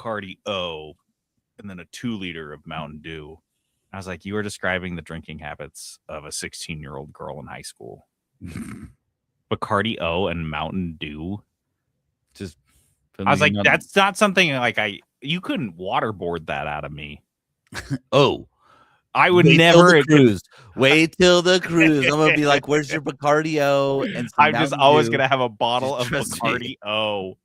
Bacardi O, and then a 2-liter of Mountain Dew. I was like, you are describing the drinking habits of a 16-year-old girl in high school. Bacardi O and Mountain Dew. Just I was like, that's not something like you couldn't waterboard that out of me. Oh, I would never cruise. Wait till the cruise. I'm gonna be like, "Where's your Bacardi O?" And I'm just always gonna have a bottle of Bacardi O.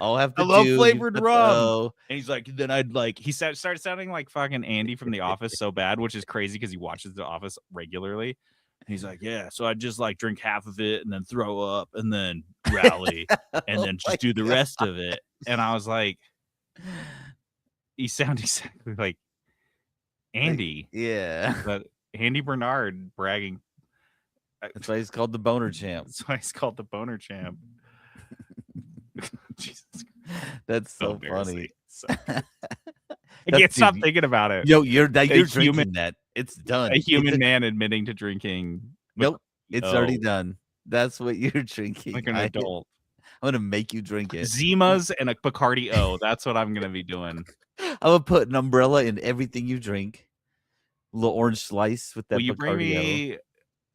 I'll have to. I love flavored rum. And he's like, then I'd like. He started sounding like fucking Andy from The Office so bad, which is crazy because he watches The Office regularly. And he's like, yeah, so I'd just like drink half of it and then throw up and then rally and then just do the rest of it. And I was like, you sound exactly like Andy. Yeah. But Andy Bernard bragging. That's why he's called the Boner Champ. That's why he's called the Boner Champ. Jesus. That's so funny. So, I can't stop thinking about it. Yo, you're drinking that. It's done. A human man admitting to drinking. Nope. It's already done. That's what you're drinking. Like an adult. I'm gonna make you drink it. Zimas and a Bacardi O. That's what I'm gonna be doing. I'm gonna put an umbrella in everything you drink. A little orange slice with that. Will you bring me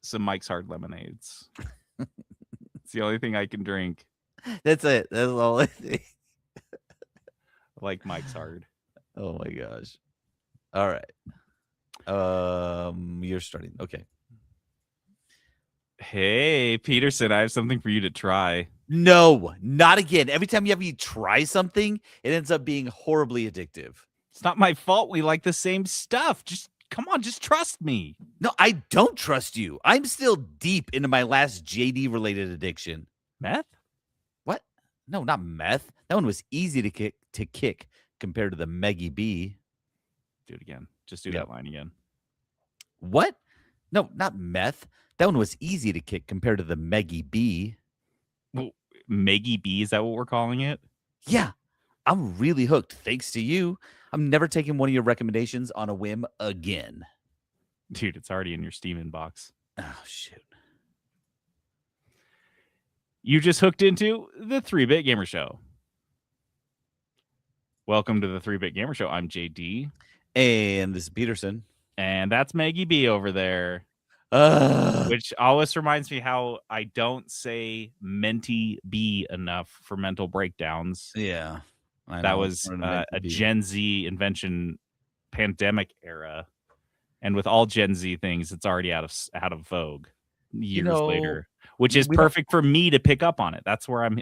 some Mike's Hard lemonades? It's the only thing I can drink. That's it. That's all I think. Like Mike's Hard. Oh my gosh. All right. You're starting. Okay. Hey, Peterson, I have something for you to try. No, not again. Every time you have me try something, it ends up being horribly addictive. It's not my fault. We like the same stuff. Just come on, just trust me. No, I don't trust you. I'm still deep into my last JD related addiction. Meth? What? No, not meth. That one was easy to kick compared to the Meggie B. Do it again. Just do that line again. What? No, not meth. That one was easy to kick compared to the Meggie B. Well, Meggie B, is that what we're calling it? Yeah. I'm really hooked. Thanks to you. I'm never taking one of your recommendations on a whim again. Dude, it's already in your Steam inbox. Oh, shoot. You just hooked into the 3-Bit Gamer Show. Welcome to the 3-Bit Gamer Show. I'm JD. And this is Peterson. And that's Maggie B over there. Which always reminds me how I don't say Menti B enough for mental breakdowns. Yeah. That was a Gen Z invention, pandemic era. And with all Gen Z things, it's already out of vogue years later. Which is perfect for me to pick up on it. That's what I'm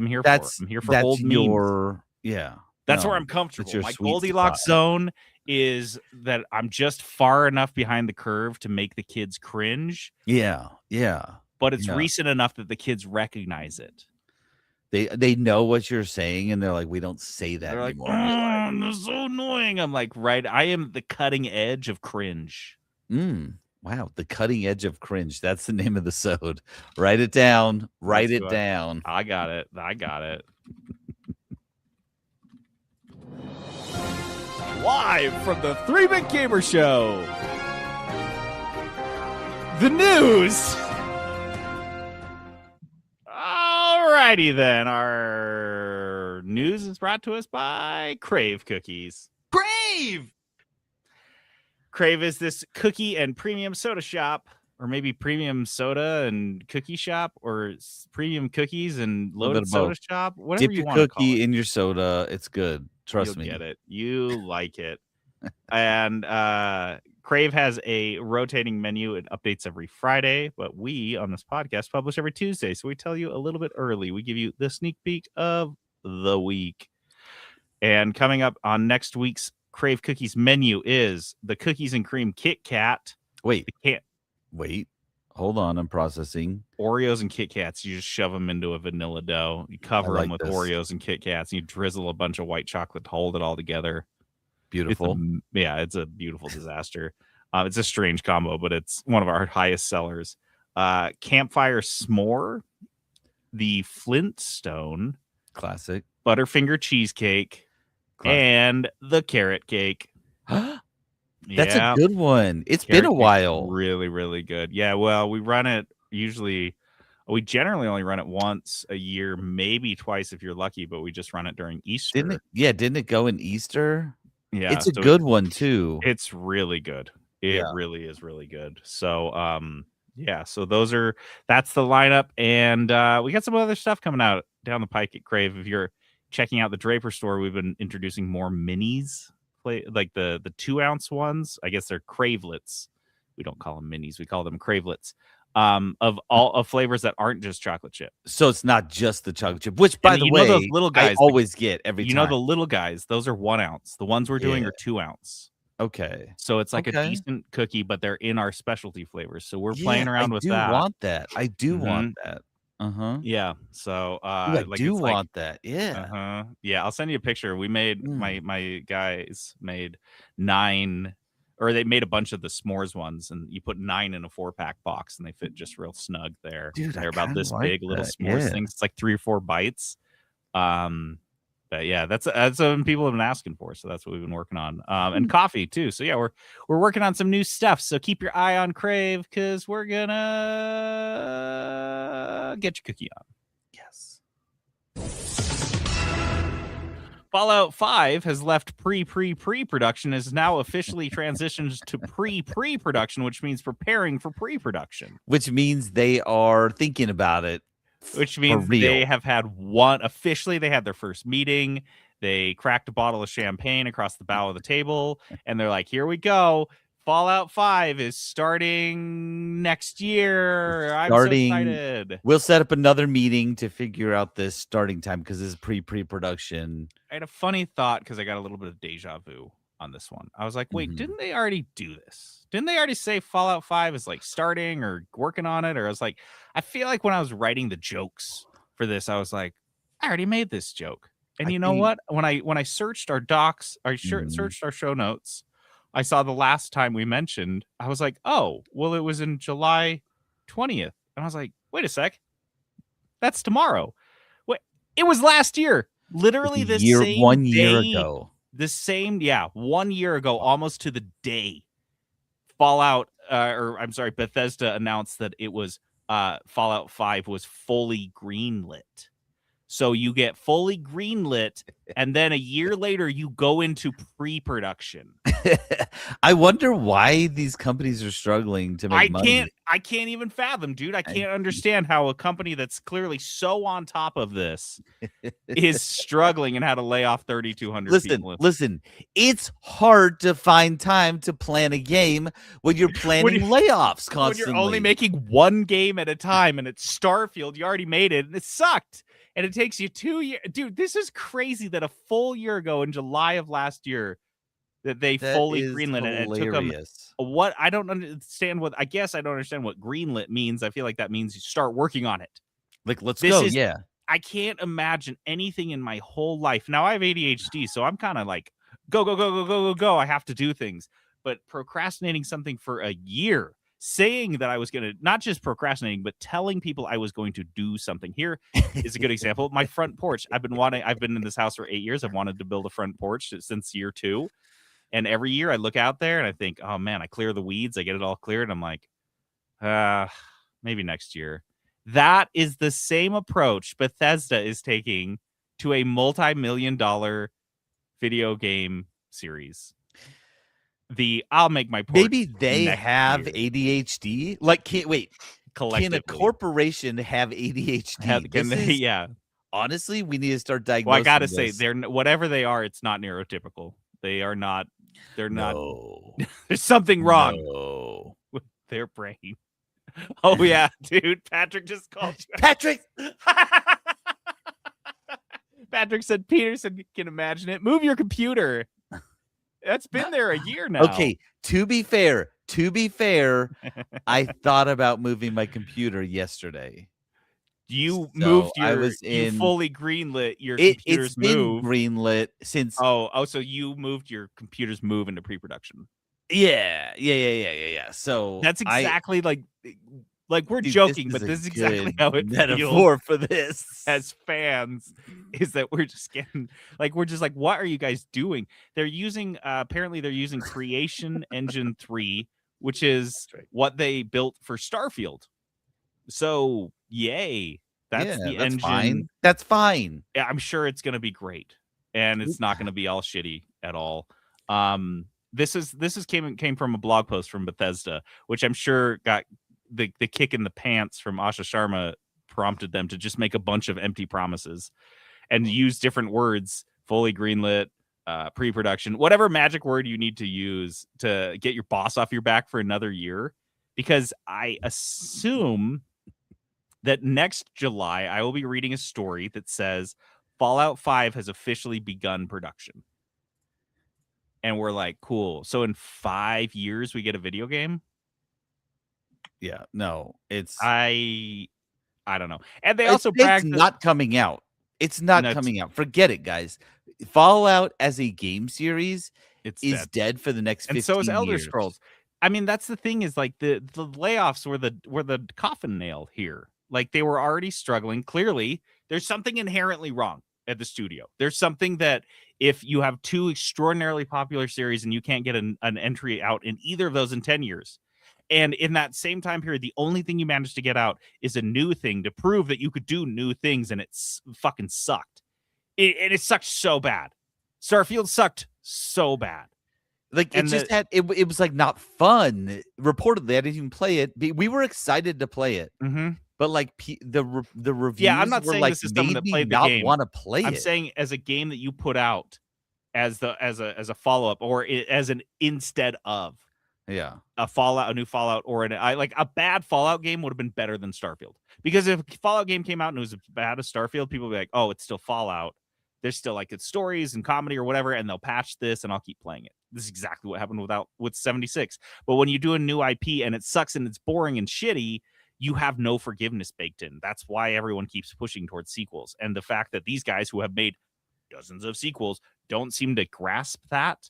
here for. I'm here for old memes. Yeah. That's where I'm comfortable. My Goldilocks zone is that I'm just far enough behind the curve to make the kids cringe. Yeah. But it's recent enough that the kids recognize it. They know what you're saying, and they're like, we don't say that anymore. Like, that's so annoying. I'm like, right, I am the cutting edge of cringe. Wow, the cutting edge of cringe. That's the name of the sode. Write it down. Write it down. I got it. Live from the 3-Bit Gamer Show. The news. Alrighty then. Our news is brought to us by Crave Cookies. Crave is this cookie and premium soda shop, or maybe premium soda and cookie shop, or premium cookies and loaded soda shop. Whatever you want to call it. Dip your cookie in your soda. It's good. Trust me. You'll get it. You like it. And Crave has a rotating menu. It updates every Friday, but we on this podcast publish every Tuesday. So we tell you a little bit early. We give you the sneak peek of the week. And coming up on next week's Crave Cookies menu is the Cookies and Cream Kit Kat. Wait. Hold on. I'm processing. Oreos and Kit Kats. You just shove them into a vanilla dough. You cover them with Oreos and Kit Kats. And you drizzle a bunch of white chocolate to hold it all together. Beautiful. It's a beautiful disaster. It's a strange combo, but it's one of our highest sellers. Campfire S'more, the Flintstone. Classic. Butterfinger Cheesecake. Classic. And the Carrot Cake. That's a good one. It's been a while. Really, really good. Yeah, well, we run it usually We generally only run it once a year, maybe twice if you're lucky, but we just run it during Easter. Didn't it go in Easter? Yeah, It's a so good one too. it's really good. It Yeah. really is really good. So yeah, so that's the lineup, and we got some other stuff coming out down the pike at Crave. If you're checking out the Draper store, we've been introducing more minis, like the 2-ounce ones. I guess they're cravelets. We don't call them minis, we call them cravelets. Of all of flavors that aren't just chocolate chip. So it's not just the chocolate chip, which by the know those way, little I guys, always get every you time. know the little guys, those are 1 ounce. The ones we're doing Yeah. are 2 ounce. Okay. So it's like a Okay. decent cookie, but they're in our specialty flavors. So we're playing around with I do that. want that. I do want that. Uh-huh. Yeah. So Ooh, I like do it's want like that. Yeah. uh-huh. Yeah, I'll send you a picture. We made my guys made 9, or they made a bunch of the s'mores ones, and you put 9 in a 4-pack box and they fit just real snug there. Dude, They're about this big, little s'mores things. It's like 3 or 4 bites. But yeah, that's what people have been asking for, so that's what we've been working on. And coffee too. So yeah, we're working on some new stuff. So keep your eye on Crave, because we're gonna get your cookie on. Yes. Fallout 5 has left pre-production, is now officially transitioned to pre-production, which means preparing for pre-production. Which means they are thinking about it. Which means they have had officially they had their first meeting. They cracked a bottle of champagne across the bow of the table, and they're like, here we go. Fallout 5 is starting next year. I'm so excited. We'll set up another meeting to figure out this starting time, because this is pre-production. I had a funny thought because I got a little bit of deja vu on this one. I was like, wait, didn't they already do this? Didn't they already say Fallout 5 is like starting or working on it? Or I was like, I feel like when I was writing the jokes for this, I was like, I already made this joke. And you know what? When I searched our docs, searched our show notes, I saw the last time we mentioned, I was like, oh, well, it was in July 20th. And I was like, wait a sec. That's tomorrow. Wait, it was last year. Literally the same 1 year ago. The same, 1 year ago, almost to the day. Bethesda announced that it was Fallout 5 was fully greenlit. So you get fully greenlit, and then a year later you go into pre-production. I wonder why these companies are struggling to make money. I can't even fathom, dude. I can't understand how a company that's clearly so on top of this is struggling and how to lay off 3,200 people. Listen, it's hard to find time to plan a game when you're planning layoffs constantly. When you're only making one game at a time, and it's Starfield, you already made it, and it sucked. And it takes you 2 years. Dude, this is crazy that a full year ago in July of last year that they fully greenlit it. And it took them what I don't understand I guess I don't understand what greenlit means. I feel like that means you start working on it. Like, let's go. Yeah. I can't imagine anything in my whole life. Now I have ADHD, so I'm kind of like go. I have to do things. But procrastinating something for a year, saying that I was going to, not just procrastinating, but telling people I was going to do something. Here is a good example. My front porch. I've been in this house for 8 years. I've wanted to build a front porch since year 2. And every year I look out there and I think, oh man, I clear the weeds. I get it all cleared. I'm like, maybe next year. That is the same approach Bethesda is taking to a multi-million-dollar video game series. I'll make my porch. Maybe they have ADHD. Like, can a corporation have ADHD? Honestly, we need to start diagnosing. Well, I gotta say, they're whatever they are. It's not neurotypical. They are not. They're not. There's something wrong with their brain. Oh yeah, dude. Patrick just called you. Patrick. Patrick said Peterson can imagine it. Move your computer. That's been there a year now. Okay, to be fair, I thought about moving my computer yesterday. You moved you fully greenlit your computer's move. It's been greenlit since. Oh, so you moved your computer's move into pre-production. Yeah. So that's exactly like we're joking, but this is exactly how it metaphor feels for this as fans, is that we're just getting we're just like, what are you guys doing? They're using apparently they're using Creation Engine 3, which is what they built for Starfield. So Yay. That's the that's engine. fine. That's fine. Yeah, I'm sure it's going to be great, and it's not going to be all shitty at all. This came from a blog post from Bethesda, which I'm sure got the kick in the pants from Asha Sharma prompted them to just make a bunch of empty promises and use different words, fully greenlit, pre-production, whatever magic word you need to use to get your boss off your back for another year. Because I assume that next July, I will be reading a story that says Fallout 5 has officially begun production. And we're like, cool. So in 5 years, we get a video game? Yeah, no, it's... I don't know. And they also bragged it's not coming out. It's not coming out. Forget it, guys. Fallout as a game series is dead for the next 15 years. And so is Elder Scrolls. I mean, that's the thing is like the layoffs were the coffin nail here. Like they were already struggling. Clearly, there's something inherently wrong at the studio. There's something that if you have two extraordinarily popular series and you can't get an entry out in either of those in 10 years, and in that same time period, the only thing you managed to get out is a new thing to prove that you could do new things, and it's fucking sucked. It sucked so bad. Starfield sucked so bad. Like it just had it was like not fun. Reportedly, I didn't even play it. We were excited to play it, but like the reviews, I'm not saying like, this is someone that played the game. Want to play I'm saying as a game that you put out as a follow up or as an instead of a new Fallout or like a bad Fallout game would have been better than Starfield, because if a Fallout game came out and it was as bad as Starfield, people would be like, oh, it's still Fallout. There's still like it's stories and comedy or whatever, and they'll patch this and I'll keep playing it. This is exactly what happened with 76. But when you do a new IP and it sucks and it's boring and shitty, you have no forgiveness baked in. That's why everyone keeps pushing towards sequels. And the fact that these guys who have made dozens of sequels don't seem to grasp that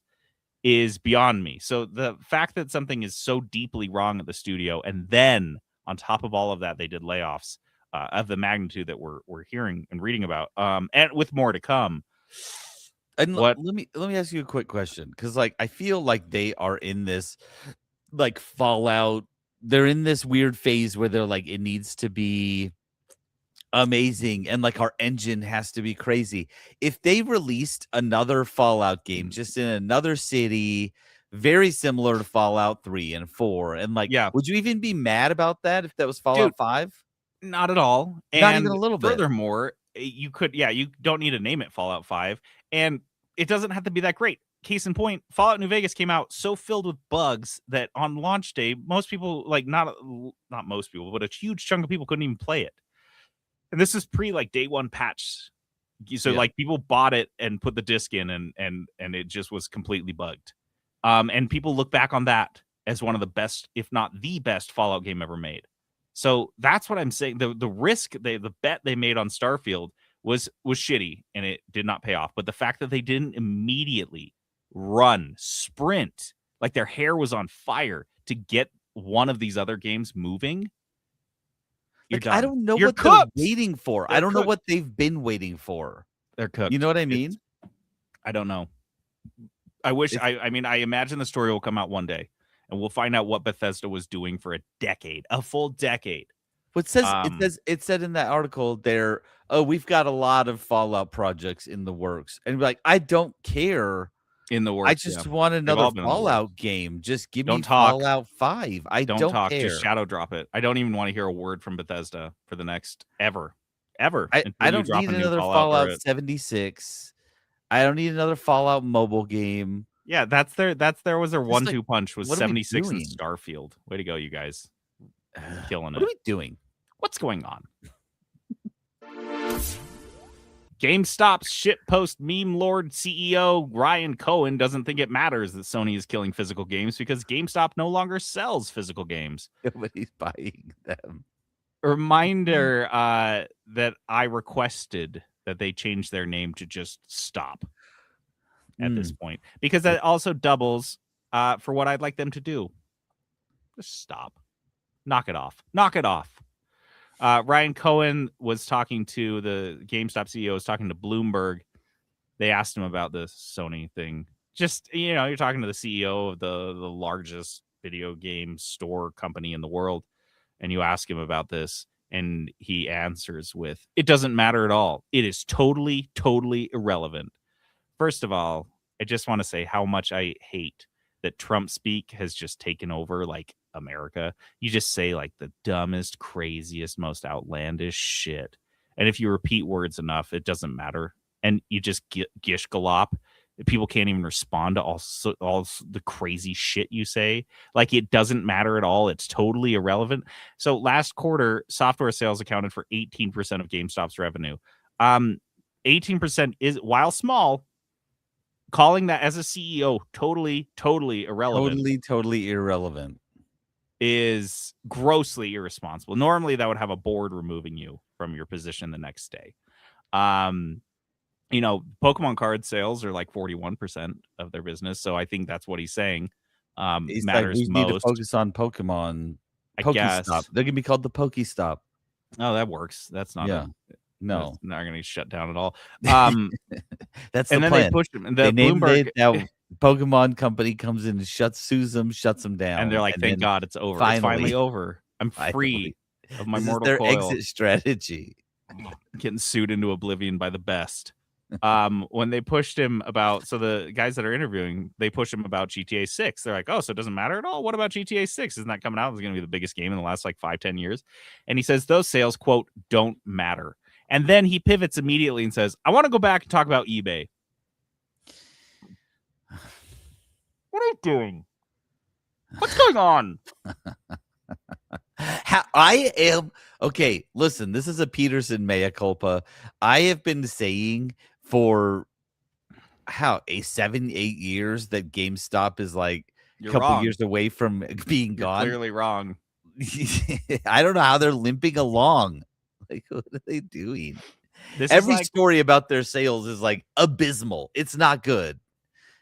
is beyond me. So the fact that something is so deeply wrong at the studio, and then on top of all of that, they did layoffs of the magnitude that we're hearing and reading about, and with more to come. And let me ask you a quick question, because like I feel like they are in this like Fallout. They're in this weird phase where they're like, it needs to be amazing and like our engine has to be crazy. If they released another Fallout game just in another city, very similar to Fallout 3 and 4, and like, would you even be mad about that if that was Fallout 5? Not at all. Not even a little bit. Furthermore, you don't need to name it Fallout 5, and it doesn't have to be that great. Case in point, Fallout New Vegas came out so filled with bugs that on launch day, most people, like not most people, but a huge chunk of people couldn't even play it. And this is pre like day one patch. So like people bought it and put the disc in and it just was completely bugged. And people look back on that as one of the best, if not the best Fallout game ever made. So that's what I'm saying. The risk, the bet they made on Starfield was shitty and it did not pay off. But the fact that they didn't immediately sprint, like their hair was on fire to get one of these other games moving. Like, I don't know what they're waiting for. I don't know what they've been waiting for. They're cooked. You know what I mean? I don't know. I wish. I mean, I imagine the story will come out one day, and we'll find out what Bethesda was doing for a full decade. What it said in that article there, we've got a lot of Fallout projects in the works, and like, I don't care. In the works, I just want another Fallout game. Just give me Fallout 5. I don't talk. care. Just shadow drop it. I don't even want to hear a word from Bethesda for the next ever. I don't need another Fallout 76. I don't need another Fallout mobile game. Yeah, there was their 1-2 punch was 76 and Starfield. Way to go, you guys. Killing it. What are we doing? What's going on? GameStop's shitpost meme lord CEO Ryan Cohen doesn't think it matters that Sony is killing physical games because GameStop no longer sells physical games. Nobody's buying them. A reminder that I requested that they change their name to just Stop at this point, because that also doubles for what I'd like them to do. Just stop. Knock it off. Knock it off. Ryan Cohen was talking to the GameStop CEO, was talking to Bloomberg. They asked him about the Sony thing. Just, you're talking to the CEO of the largest video game store company in the world, and you ask him about this. And he answers with, "It doesn't matter at all. It is totally, totally irrelevant." First of all, I just want to say how much I hate that Trump speak has just taken over like America. You just say like the dumbest, craziest, most outlandish shit. And if you repeat words enough, it doesn't matter. And you just gish galop. People can't even respond to all the crazy shit you say. Like it doesn't matter at all. It's totally irrelevant. So last quarter, software sales accounted for 18% of GameStop's revenue. 18% is, while small, calling that as a CEO totally irrelevant. Totally irrelevant is grossly irresponsible. Normally that would have a board removing you from your position the next day. Pokemon card sales are like 41% of their business, so I think that's what he's saying. He's matters like, we most. need to focus on Pokemon. I guess they're gonna be called the Pokestop. Oh, that works. That's not no, not going to shut down at all. That's and the then plan. they pushed him. They named it. Now Pokemon company comes in and sues them down, and they're like, "Thank God it's over. It's finally over. I'm free of my mortal their coil." Exit strategy. Getting sued into oblivion by the best. When they pushed him about, so the guys that are interviewing, they push him about GTA 6. They're like, "Oh, so it doesn't matter at all? What about GTA 6? Isn't that coming out? It's going to be the biggest game in the last like 5-10 years." And he says those sales, quote, "don't matter." And then he pivots immediately and says, "I want to go back and talk about eBay." What are you doing? What's going on? I am okay. Listen, this is a Peterson mea culpa. I have been saying for 7-8 years that GameStop is like a couple years away from being gone. Clearly wrong. I don't know how they're limping along. Like, what are they doing? Every story about their sales is like abysmal. It's not good.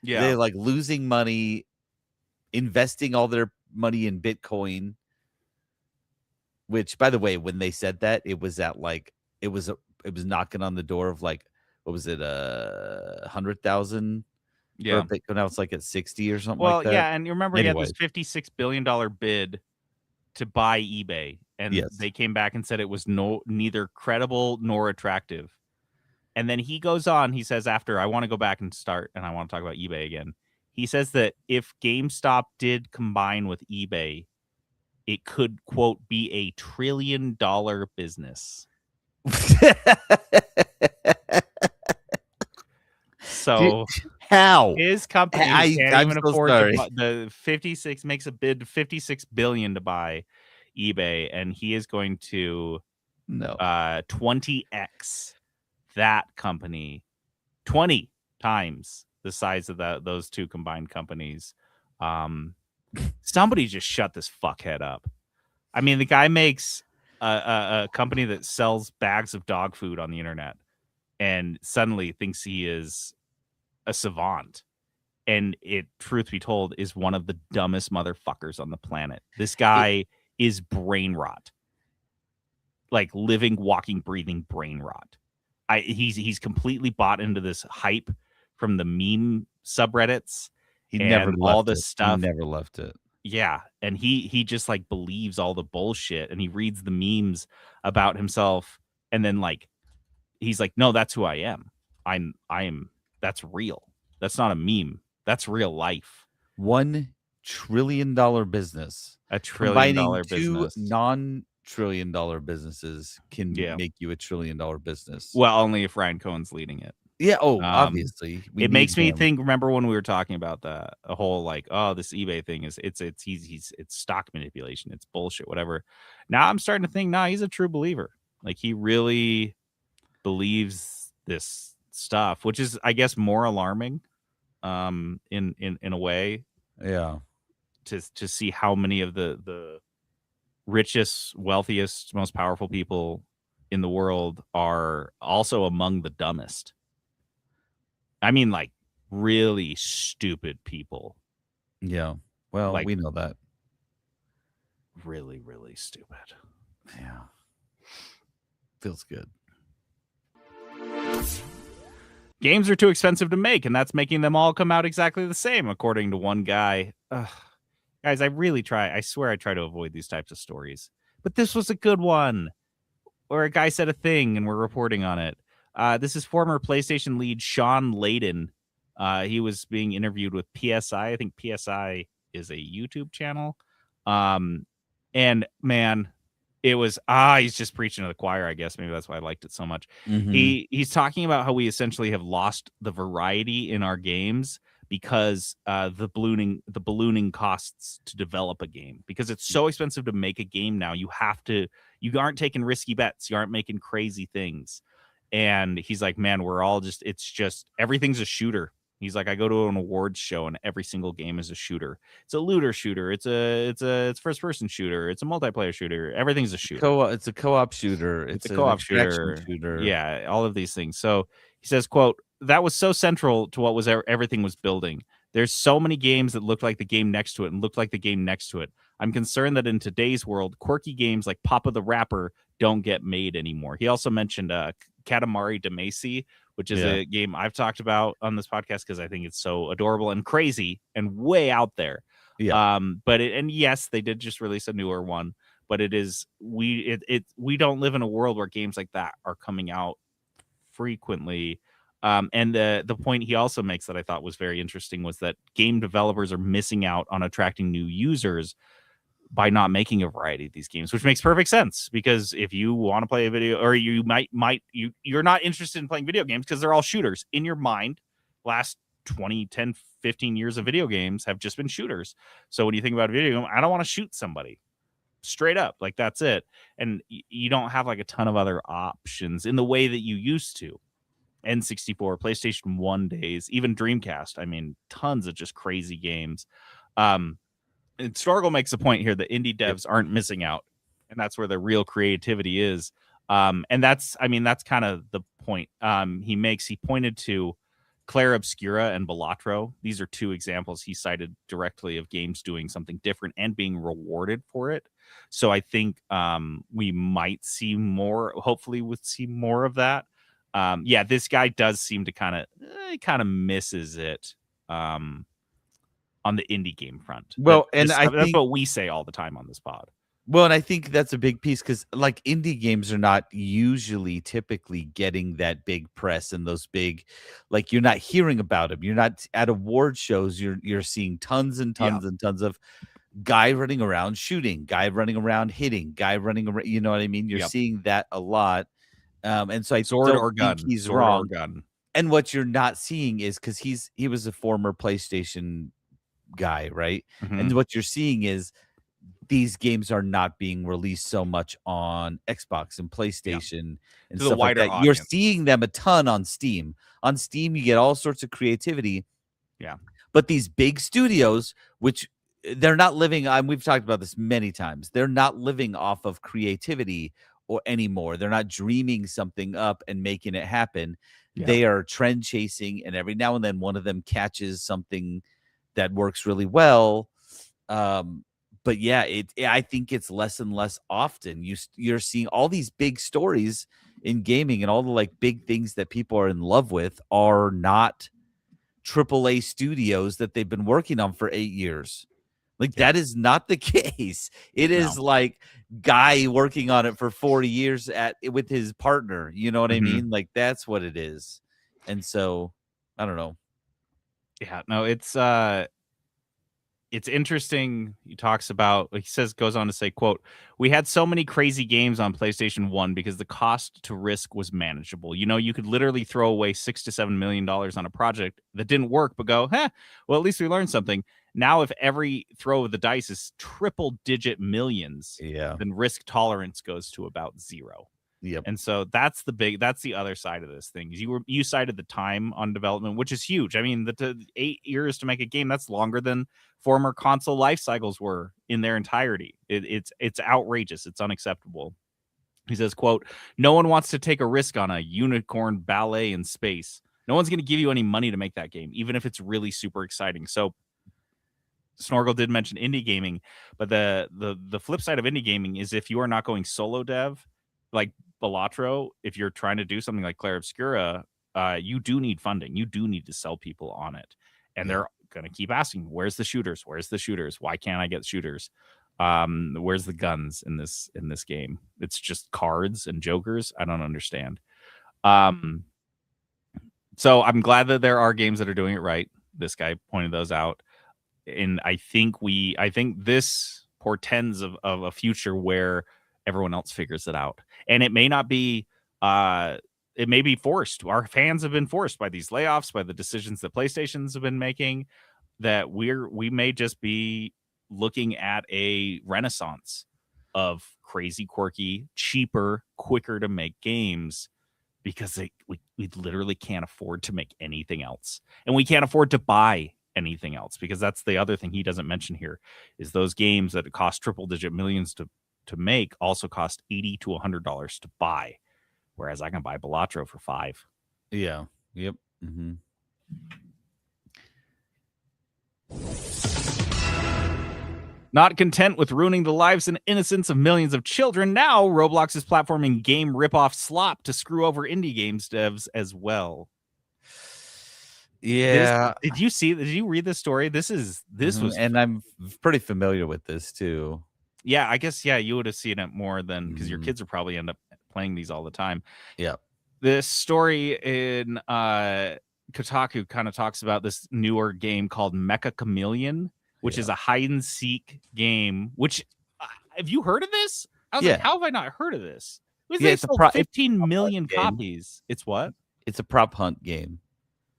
Yeah, they're like losing money, investing all their money in Bitcoin. Which, by the way, when they said that, it was at like it was knocking on the door of like, what was it, 100,000? Yeah, Bitcoin. Now it's like at 60 or something. Well, like that. yeah, and you remember he had this $56 billion bid to buy eBay, and they came back and said it was neither credible nor attractive. And then he goes on, he says, after, "I want to go back and start, and I want to talk about eBay again." He says that if GameStop did combine with eBay, it could, quote, "be a $1 trillion business." So how his company can't even afford the 56 makes a bid 56 billion to buy eBay, and he is going to 20x that company, 20 times the size of those two combined companies. Somebody just shut this fuckhead up. I mean, the guy makes a company that sells bags of dog food on the internet, and suddenly thinks he is a savant. And it, truth be told, is one of the dumbest motherfuckers on the planet. This guy is brain rot, like living, walking, breathing brain rot. He's completely bought into this hype from the meme subreddits. He never left all this stuff. He never left it. Yeah, and he just like believes all the bullshit, and he reads the memes about himself, and then like he's like, "No, that's who I am. I am. That's real. That's not a meme. That's real life." $1 trillion business. $1 trillion business. Two non-trillion dollar businesses can make you $1 trillion business. Well, only if Ryan Cohen's leading it. Yeah. Oh, obviously. It makes me think. Remember when we were talking about the whole like, oh, this eBay thing is it's stock manipulation. It's bullshit. Whatever. Now I'm starting to think, he's a true believer. Like he really believes this stuff, which is, I guess, more alarming. In a way. Yeah. To see how many of the richest, wealthiest, most powerful people in the world are also among the dumbest. I mean, like, really stupid people. Yeah. Well, like, we know that. Really, really stupid. Yeah. Feels good. Games are too expensive to make, and that's making them all come out exactly the same, according to one guy. Guys, I really try. I swear I try to avoid these types of stories. But this was a good one. or a guy said a thing and we're reporting on it. This is former PlayStation lead Sean Layden. He was being interviewed with PSI. I think PSI is a YouTube channel. And man, it was he's just preaching to the choir, I guess. Maybe that's why I liked it so much. Mm-hmm. He's talking about how we essentially have lost the variety in our games because the ballooning costs to develop a game, because it's so expensive to make a game now. You aren't taking risky bets, you aren't making crazy things. And he's like, man, it's just everything's a shooter. He's like, I go to an awards show and every single game is a shooter. It's a looter shooter. It's first person shooter. It's a multiplayer shooter. Everything's a shooter. It's a co-op shooter. It's It's a an co-op extraction shooter. shooter. Yeah, all of these things. So he says, quote, that was so central to what was everything was building. There's so many games that look like the game next to it and look like the game next to it. I'm concerned that in today's world, quirky games like Papa the Rapper don't get made anymore. He also mentioned Katamari Damacy, which is a game I've talked about on this podcast because I think it's so adorable and crazy and way out there. Yeah. And yes, they did just release a newer one, but we don't live in a world where games like that are coming out frequently. And the point he also makes that I thought was very interesting was that game developers are missing out on attracting new users by not making a variety of these games, which makes perfect sense, because if you want to play a video, or you you're not interested in playing video games because they're all shooters in your mind. Last 20, 10, 15 years of video games have just been shooters. So when you think about a video game, I don't want to shoot somebody straight up, like that's it. And you don't have like a ton of other options in the way that you used to. N64, PlayStation 1 days, even Dreamcast. I mean, tons of just crazy games. And Storgel makes a point here that indie devs aren't missing out, and that's where the real creativity is. And that's kind of the point he makes. He pointed to Claire Obscura and Balatro. These are two examples he cited directly of games doing something different and being rewarded for it. So I think we might see more. Hopefully, we'll see more of that. This guy does seem to kind of misses it. On the indie game front. Well, and I think that's what we say all the time on this pod. Well, and I think that's a big piece because, like, indie games are not typically getting that big press and those big, like, you're not hearing about them. You're not at award shows. You're seeing tons and tons and tons of guy running around shooting, guy running around hitting, guy running around. You know what I mean? You're seeing that a lot, and so I don't think he's wrong. Or gun. And what you're not seeing is because he was a former PlayStation guy, right? Mm-hmm. And what you're seeing is these games are not being released so much on Xbox and PlayStation and stuff like that. Audience. You're seeing them a ton on Steam. On Steam, you get all sorts of creativity. Yeah. But these big studios, which they're not living on, we've talked about this many times, they're not living off of creativity or anymore. They're not dreaming something up and making it happen. Yeah. They are trend chasing, and every now and then one of them catches something that works really well. But yeah, I think it's less and less often. You're seeing all these big stories in gaming, and all the like big things that people are in love with are not AAA studios that they've been working on for 8 years. Like that is not the case. It is like guy working on it for 40 years with his partner. You know what I mean? Like that's what it is. And so I don't know. Yeah, no, it's interesting. He talks about, goes on to say, quote, we had so many crazy games on PlayStation 1 because the cost to risk was manageable. You could literally throw away $6 to $7 million on a project that didn't work, but go, well, at least we learned something. Now, if every throw of the dice is triple digit millions, then risk tolerance goes to about zero. Yep. And so that's the other side of this thing. You cited the time on development, which is huge. I mean, the 8 years to make a game, that's longer than former console life cycles were in their entirety. It's outrageous. It's unacceptable. He says, quote, no one wants to take a risk on a unicorn ballet in space. No one's going to give you any money to make that game, even if it's really super exciting. So Snorgle did mention indie gaming, but the flip side of indie gaming is if you are not going solo dev, like Balatro, if you're trying to do something like Claire Obscura, you do need funding. You do need to sell people on it. And they're going to keep asking, where's the shooters? Where's the shooters? Why can't I get shooters? Where's the guns in this game? It's just cards and jokers. I don't understand. So I'm glad that there are games that are doing it right. This guy pointed those out, and I think this portends of a future where everyone else figures it out, and it may not be. It may be forced. Our fans have been forced by these layoffs, by the decisions that PlayStations have been making. That we may just be looking at a renaissance of crazy, quirky, cheaper, quicker to make games because we literally can't afford to make anything else. And we can't afford to buy anything else, because that's the other thing he doesn't mention here is those games that cost triple digit millions to make also cost $80 to $100 to buy. Whereas I can buy Balatro for $5. Yeah. Yep. Mm-hmm. Not content with ruining the lives and innocence of millions of children, now Roblox is platforming game ripoff slop to screw over indie games devs as well. Yeah. Did you read this story? This was, and I'm pretty familiar with this too. Yeah, I guess, yeah, you would have seen it more than, because your kids will probably end up playing these all the time. Yeah. This story in Kotaku kind of talks about this newer game called Mecha Chameleon, which is a hide and seek game. Which, have you heard of this? I was like, how have I not heard of this? They sold 15 million copies. It's what? It's a prop hunt game.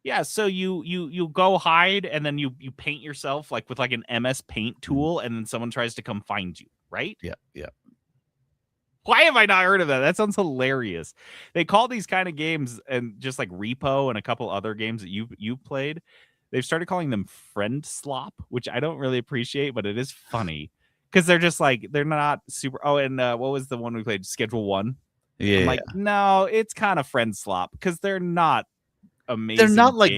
Yeah, so you go hide, and then you paint yourself like with like an MS Paint tool, and then someone tries to come find you, right? Yeah, yeah. Why have I not heard of that? That sounds hilarious. They call these kind of games, and just like Repo and a couple other games that you've played, they've started calling them friend slop, which I don't really appreciate, but it is funny because they're just like, they're not super. Oh, and what was the one we played? Schedule 1. Yeah. I'm like, no, it's kind of friend slop because they're not amazing. They're not like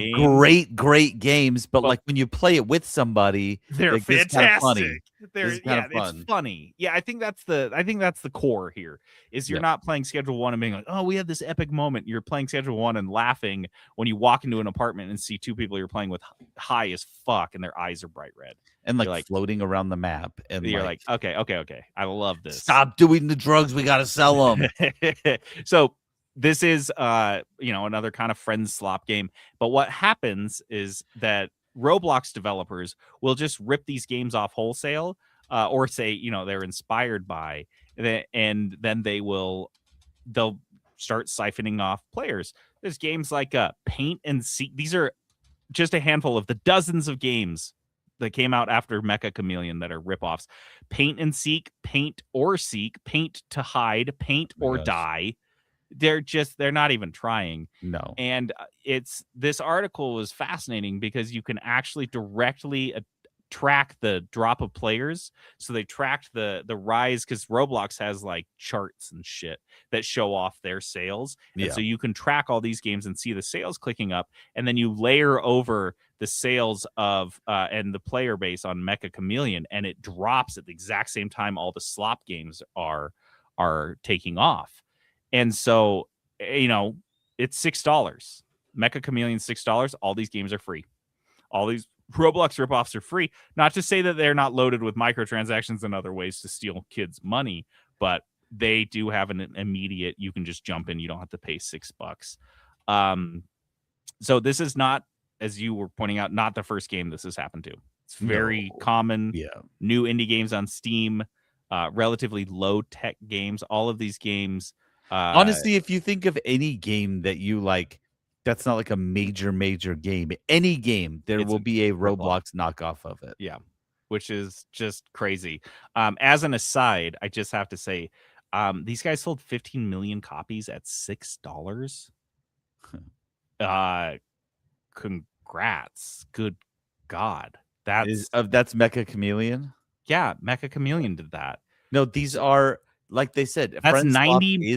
great games, but like when you play it with somebody, they're fantastic. Funny. It's funny. Yeah, I think that's the core here. Is you're not playing Schedule 1 and being like, oh, we have this epic moment. You're playing Schedule 1 and laughing when you walk into an apartment and see two people you're playing with high as fuck and their eyes are bright red and like floating around the map, and you're like, okay, I love this. Stop doing the drugs. We gotta sell them. So this is another kind of friend slop game. But what happens is that Roblox developers will just rip these games off wholesale, or say, they're inspired by, and then they'll start siphoning off players. There's games like Paint and Seek. These are just a handful of the dozens of games that came out after Mecha Chameleon that are ripoffs. Paint and Seek, Paint or Seek, Paint to Hide, Paint or Die. They're not even trying. No. And this article was fascinating because you can actually directly track the drop of players. So they tracked the rise, because Roblox has like charts and shit that show off their sales. And so you can track all these games and see the sales clicking up, and then you layer over the sales of and the player base on Mecha Chameleon, and it drops at the exact same time all the slop games are taking off. And so, it's $6. Mecha Chameleon, $6. All these games are free. All these Roblox ripoffs are free. Not to say that they're not loaded with microtransactions and other ways to steal kids' money, but they do have an immediate, you can just jump in. You don't have to pay $6. So this is not, as you were pointing out, not the first game this has happened to. It's very common. Yeah. New indie games on Steam, relatively low tech games. All of these games. Honestly, if you think of any game that you like, that's not like a major game. Any game, there will be a Roblox knockoff of it. Yeah, which is just crazy. As an aside, I just have to say, these guys sold 15 million copies at $6. Congrats. Good God. That's Mecha Chameleon? Yeah, Mecha Chameleon did that. No, these are, like they said, that's 90 million.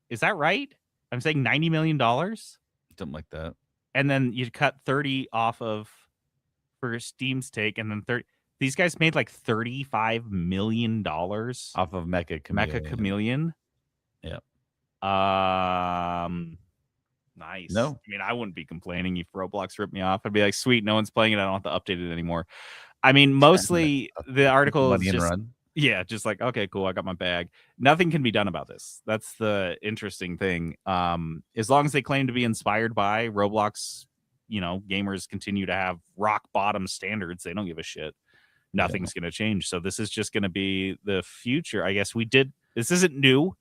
Is that right? I'm saying $90 million, something like that. And then you cut 30 off for Steam's take, and then 30. These guys made like $35 million off of Mecha Chameleon. Yeah. Nice. No, I mean, I wouldn't be complaining if Roblox ripped me off. I'd be like, sweet, no one's playing it. I don't have to update it anymore. I mean, mostly the article is money and just run. yeah, just like, okay, cool, I got my bag. Nothing can be done about this. That's the interesting thing. As long as they claim to be inspired by Roblox, gamers continue to have rock bottom standards. They don't give a shit. Nothing's going to change. So this is just going to be the future. I guess this isn't new.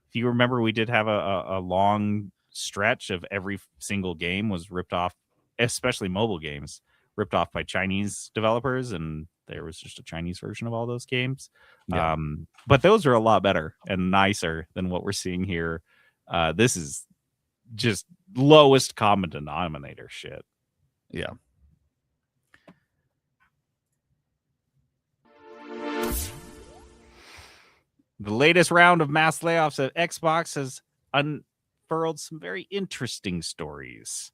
If you remember, we did have a long stretch of every single game was ripped off, especially mobile games, ripped off by Chinese developers, and there was just a Chinese version of all those games. Yeah. But those are a lot better and nicer than what we're seeing here. This is just lowest common denominator shit. Yeah. The latest round of mass layoffs at Xbox has unfurled some very interesting stories.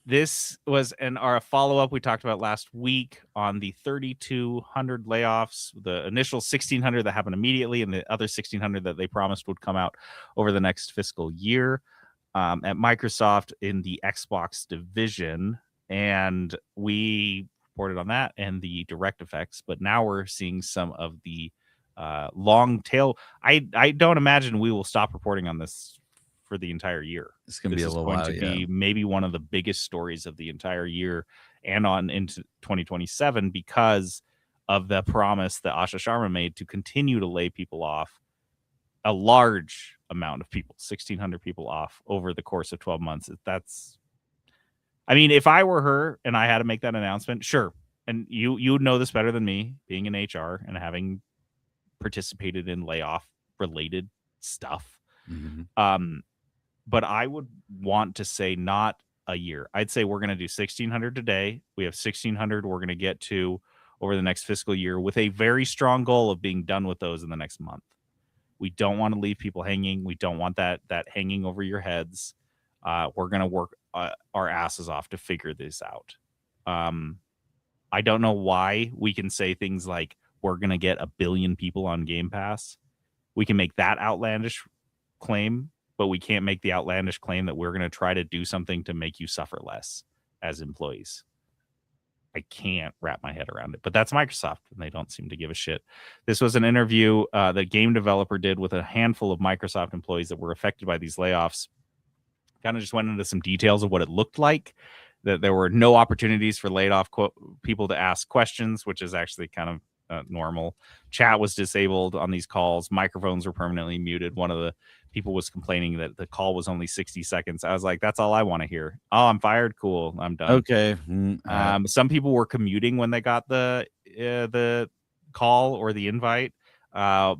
This was our follow-up we talked about last week on the 3,200 layoffs, the initial 1,600 that happened immediately, and the other 1,600 that they promised would come out over the next fiscal year at Microsoft in the Xbox division. And we reported on that and the direct effects, but now we're seeing some of the long tail. I don't imagine we will stop reporting on this for the entire year. It's going to be a little while, be maybe one of the biggest stories of the entire year and on into 2027 because of the promise that Asha Sharma made to continue to lay people off, a large amount of people, 1,600 people off over the course of 12 months. I mean, if I were her and I had to make that announcement, sure. And you would know this better than me, being in HR and having participated in layoff related stuff. Mm-hmm. But I would want to say not a year. I'd say we're going to do 1,600 today. We have 1,600 we're going to get to over the next fiscal year with a very strong goal of being done with those in the next month. We don't want to leave people hanging. We don't want that hanging over your heads. We're going to work our asses off to figure this out. I don't know why we can say things like we're going to get 1 billion people on Game Pass. We can make that outlandish claim, but we can't make the outlandish claim that we're going to try to do something to make you suffer less as employees. I can't wrap my head around it, but that's Microsoft, and they don't seem to give a shit. This was an interview that game developer did with a handful of Microsoft employees that were affected by these layoffs. Kind of just went into some details of what it looked like, that there were no opportunities for laid off people to ask questions, which is actually kind of normal. Chat was disabled on these calls. Microphones were permanently muted. One of the people was complaining that the call was only 60 seconds. I was like, that's all I want to hear. Oh, I'm fired. Cool. I'm done. Okay. Some people were commuting when they got the call or the invite.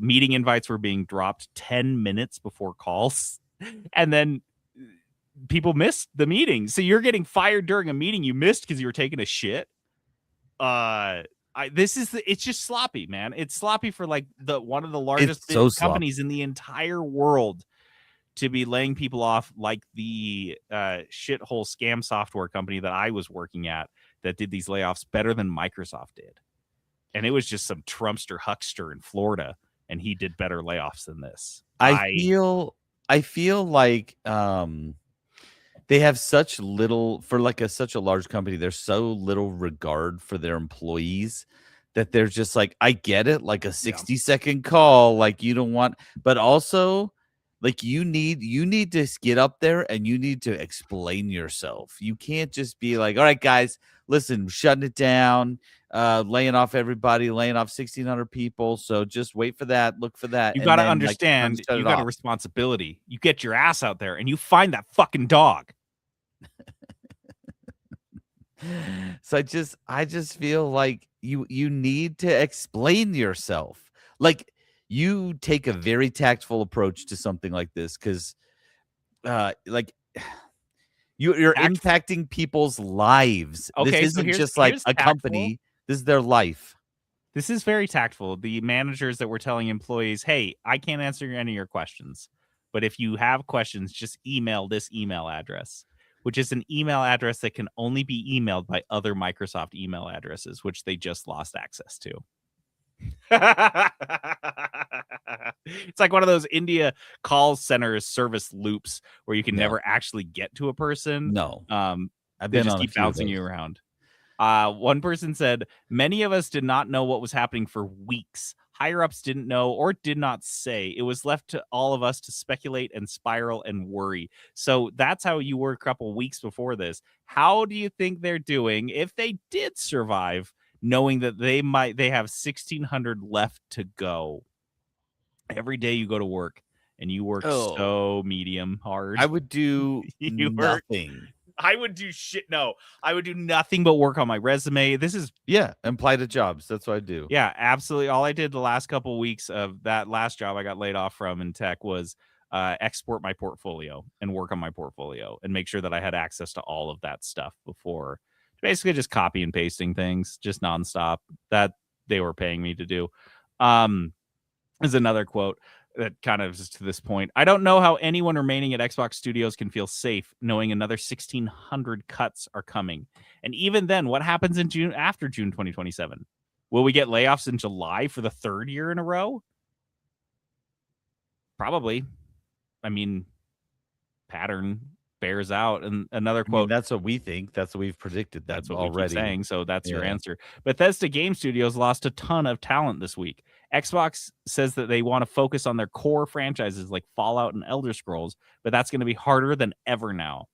Meeting invites were being dropped 10 minutes before calls. And then people missed the meeting. So you're getting fired during a meeting you missed because you were taking a shit. It's just sloppy, man. It's sloppy for like one of the largest companies in the entire world to be laying people off, like the shithole scam software company that I was working at that did these layoffs better than Microsoft did. And it was just some Trumpster huckster in Florida, and he did better layoffs than this. I feel like they have such little, for like such a large company, there's so little regard for their employees that they're just like, I get it, like a 60-second call, like you don't want, but also like you need to get up there and you need to explain yourself. You can't just be like, all right, guys, listen, shutting it down, laying off everybody, laying off 1,600 people. So just wait for that, look for that. You got to understand, you got a responsibility. You get your ass out there and you find that fucking dog. So I just feel like you need to explain yourself. Like you take a very tactful approach to something like this because like you're impacting people's lives. Okay, this isn't just like a company. This is their life. This is very tactful. The managers that were telling employees, hey, I can't answer any of your questions, but if you have questions, just email this email address, which is an email address that can only be emailed by other Microsoft email addresses, which they just lost access to. It's like one of those India call center service loops where you can never actually get to a person. No. They just keep bouncing you around. One person said, many of us did not know what was happening for weeks. Higher ups didn't know or did not say. It was left to all of us to speculate and spiral and worry. So that's how you were a couple weeks before this. How do you think they're doing if they did survive, knowing that they have 1,600 left to go? Every day you go to work and you work so medium hard. I would do nothing. I would do shit. No, I would do nothing but work on my resume. This is apply to jobs. That's what I do. Yeah, absolutely. All I did the last couple of weeks of that last job I got laid off from in tech was export my portfolio and work on my portfolio and make sure that I had access to all of that stuff before basically just copy and pasting things just nonstop that they were paying me to do. Is another quote that kind of is to this point. I don't know how anyone remaining at Xbox Studios can feel safe knowing another 1,600 cuts are coming. And even then, what happens in June after June 2027? Will we get layoffs in July for the third year in a row? Probably. I mean, pattern bears out. And another quote. That's what we think. That's what we've predicted. That's what already. We keep saying. So that's your answer. Bethesda Game Studios lost a ton of talent this week. Xbox says that they want to focus on their core franchises like Fallout and Elder Scrolls, but that's going to be harder than ever now.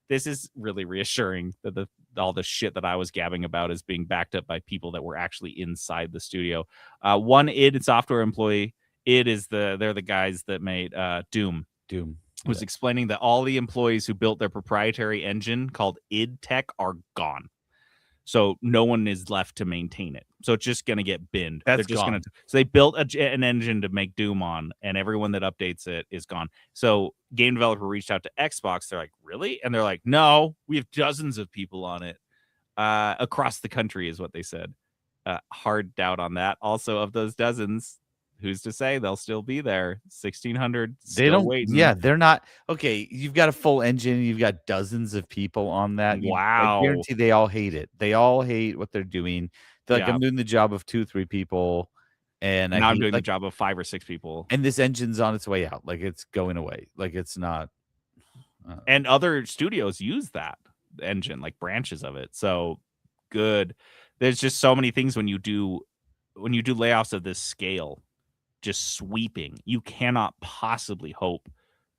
This is really reassuring that all the shit that I was gabbing about is being backed up by people that were actually inside the studio. One id Software employee, they're the guys that made Doom. Was explaining that all the employees who built their proprietary engine called id Tech are gone. So no one is left to maintain it. So it's just going to get binned. That's just gone. So they built an engine to make Doom on, and everyone that updates it is gone. So game developer reached out to Xbox. They're like, really? And they're like, no, we have dozens of people on it across the country is what they said. Hard doubt on that. Also, of those dozens, who's to say they'll still be there? 1,600. They don't. Waiting. Yeah, they're not. Okay, you've got a full engine. You've got dozens of people on that. Wow. I guarantee they all hate it. They all hate what they're doing. They're like, I'm doing the job of 2-3 people, and now I'm doing the job of 5 or 6 people. And this engine's on its way out. Like it's going away. Like it's not. And other studios use that engine, like branches of it. So good. There's just so many things when you do layoffs of this scale. Just sweeping, you cannot possibly hope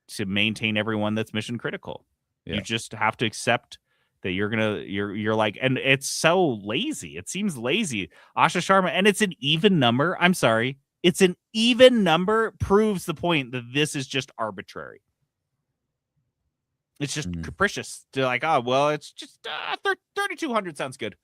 to maintain everyone that's mission critical. You just have to accept that you're like, and it's so lazy. It seems lazy. Asha Sharma, and it's an even number. I'm sorry. It's an even number proves the point that this is just arbitrary. It's just capricious. They're like, oh, well, it's just 3,200 sounds good.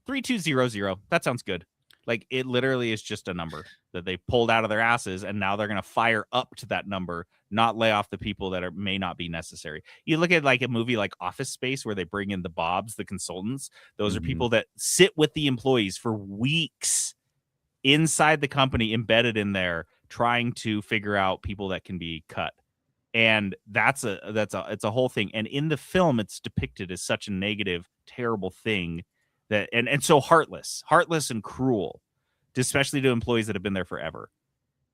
3,200. That sounds good. Like, it literally is just a number that they pulled out of their asses, and now they're going to fire up to that number, not lay off the people that may not be necessary. You look at like a movie like Office Space where they bring in the Bobs, the consultants. Those are people that sit with the employees for weeks inside the company, embedded in there, trying to figure out people that can be cut. And it's a whole thing. And in the film, it's depicted as such a negative, terrible thing. That and so heartless and cruel, especially to employees that have been there forever.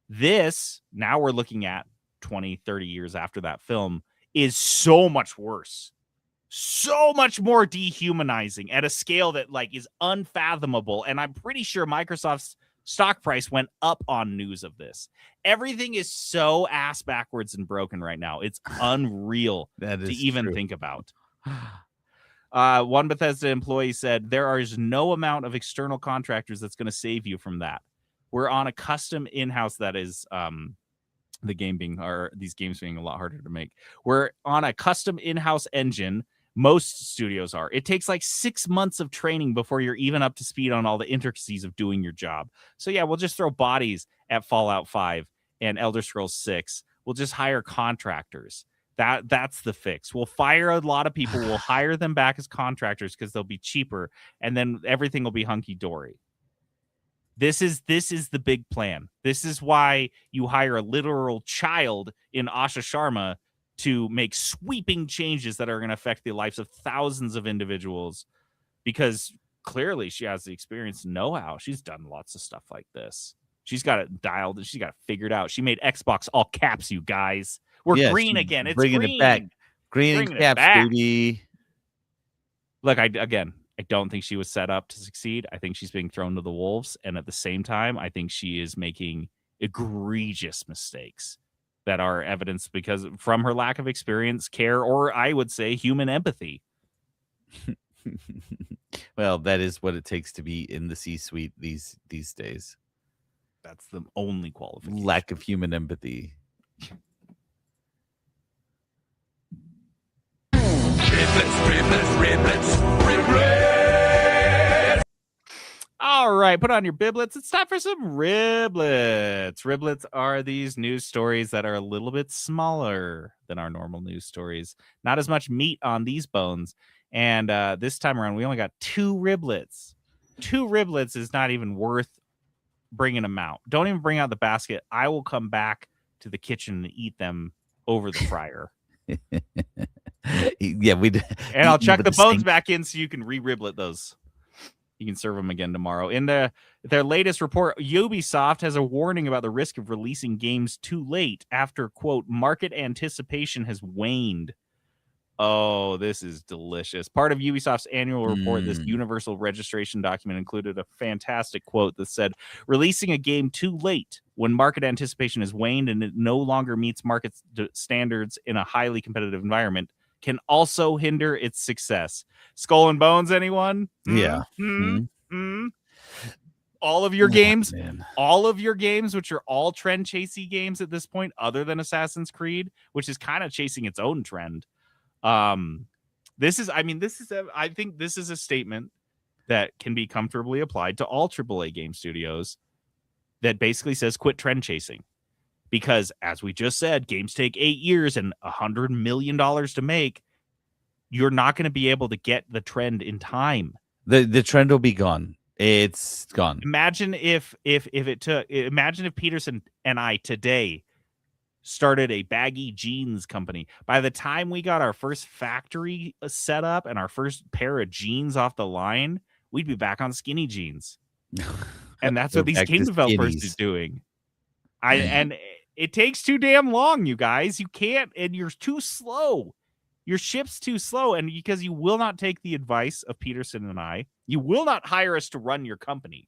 This, now we're looking at 20, 30 years after that film, is so much worse. So much more dehumanizing at a scale that like is unfathomable. And I'm pretty sure Microsoft's stock price went up on news of this. Everything is so ass backwards and broken right now. It's unreal to even think about. One Bethesda employee said, there is no amount of external contractors that's going to save you from that. We're on a custom in-house, that is these games being a lot harder to make. We're on a custom in-house engine. Most studios are. It takes like 6 months of training before you're even up to speed on all the intricacies of doing your job. So yeah, we'll just throw bodies at Fallout 5 and Elder Scrolls 6. We'll just hire contractors. That's the fix. We'll fire a lot of people. We'll hire them back as contractors because they'll be cheaper, and then everything will be hunky dory. This is the big plan. This is why you hire a literal child in Asha Sharma to make sweeping changes that are going to affect the lives of thousands of individuals, because clearly she has the experience and know-how. She's done lots of stuff like this. She's got it dialed and she's got it figured out. She made Xbox all caps, you guys. We're green again. It's bringing green. It back. Green and caps, baby. Look, I don't think she was set up to succeed. I think she's being thrown to the wolves. And at the same time, I think she is making egregious mistakes that are evidence because from her lack of experience, care, or I would say human empathy. Well, that is what it takes to be in the C-suite these days. That's the only qualification. Lack of human empathy. All right, put on your biblets. It's time for some riblets. Riblets are these news stories that are a little bit smaller than our normal news stories. Not as much meat on these bones. And this time around, we only got 2 riblets. 2 riblets is not even worth bringing them out. Don't even bring out the basket. I will come back to the kitchen and eat them over the fryer. Yeah, and I'll chuck the bones back in so you can re-riblet those. You can serve them again tomorrow. In their latest report, Ubisoft has a warning about the risk of releasing games too late after, quote, market anticipation has waned. Oh, this is delicious. Part of Ubisoft's annual report, this universal registration document included a fantastic quote that said, releasing a game too late when market anticipation has waned and it no longer meets market standards in a highly competitive environment can also hinder its success. Skull and Bones, anyone? Yeah. All of your games, all of your games, which are all trend chasey games at this point, other than Assassin's Creed, which is kind of chasing its own trend. I think this is a statement that can be comfortably applied to all AAA game studios that basically says quit trend chasing. Because as we just said, games take 8 years and $100 million to make. You're not going to be able to get the trend in time. The trend will be gone. It's gone. Imagine if Peterson and I today started a baggy jeans company. By the time we got our first factory set up and our first pair of jeans off the line, we'd be back on skinny jeans. And that's what these game developers are doing. And it takes too damn long, you guys. You can't, and you're too slow. Your ship's too slow, and because you will not take the advice of Peterson and I, you will not hire us to run your company.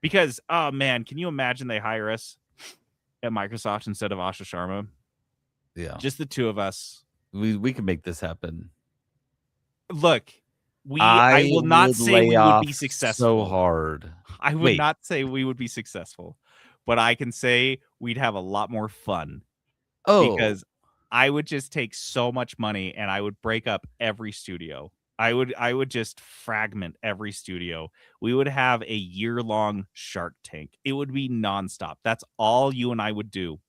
Because, oh man, can you imagine they hire us at Microsoft instead of Asha Sharma? Yeah. Just the two of us. We can make this happen. Look, I will not say we would be successful. So hard. I would not say we would be successful, but I can say we'd have a lot more fun. Oh, because I would just take so much money and I would break up every studio. I would just fragment every studio. We would have a year-long Shark Tank. It would be nonstop. That's all you and I would do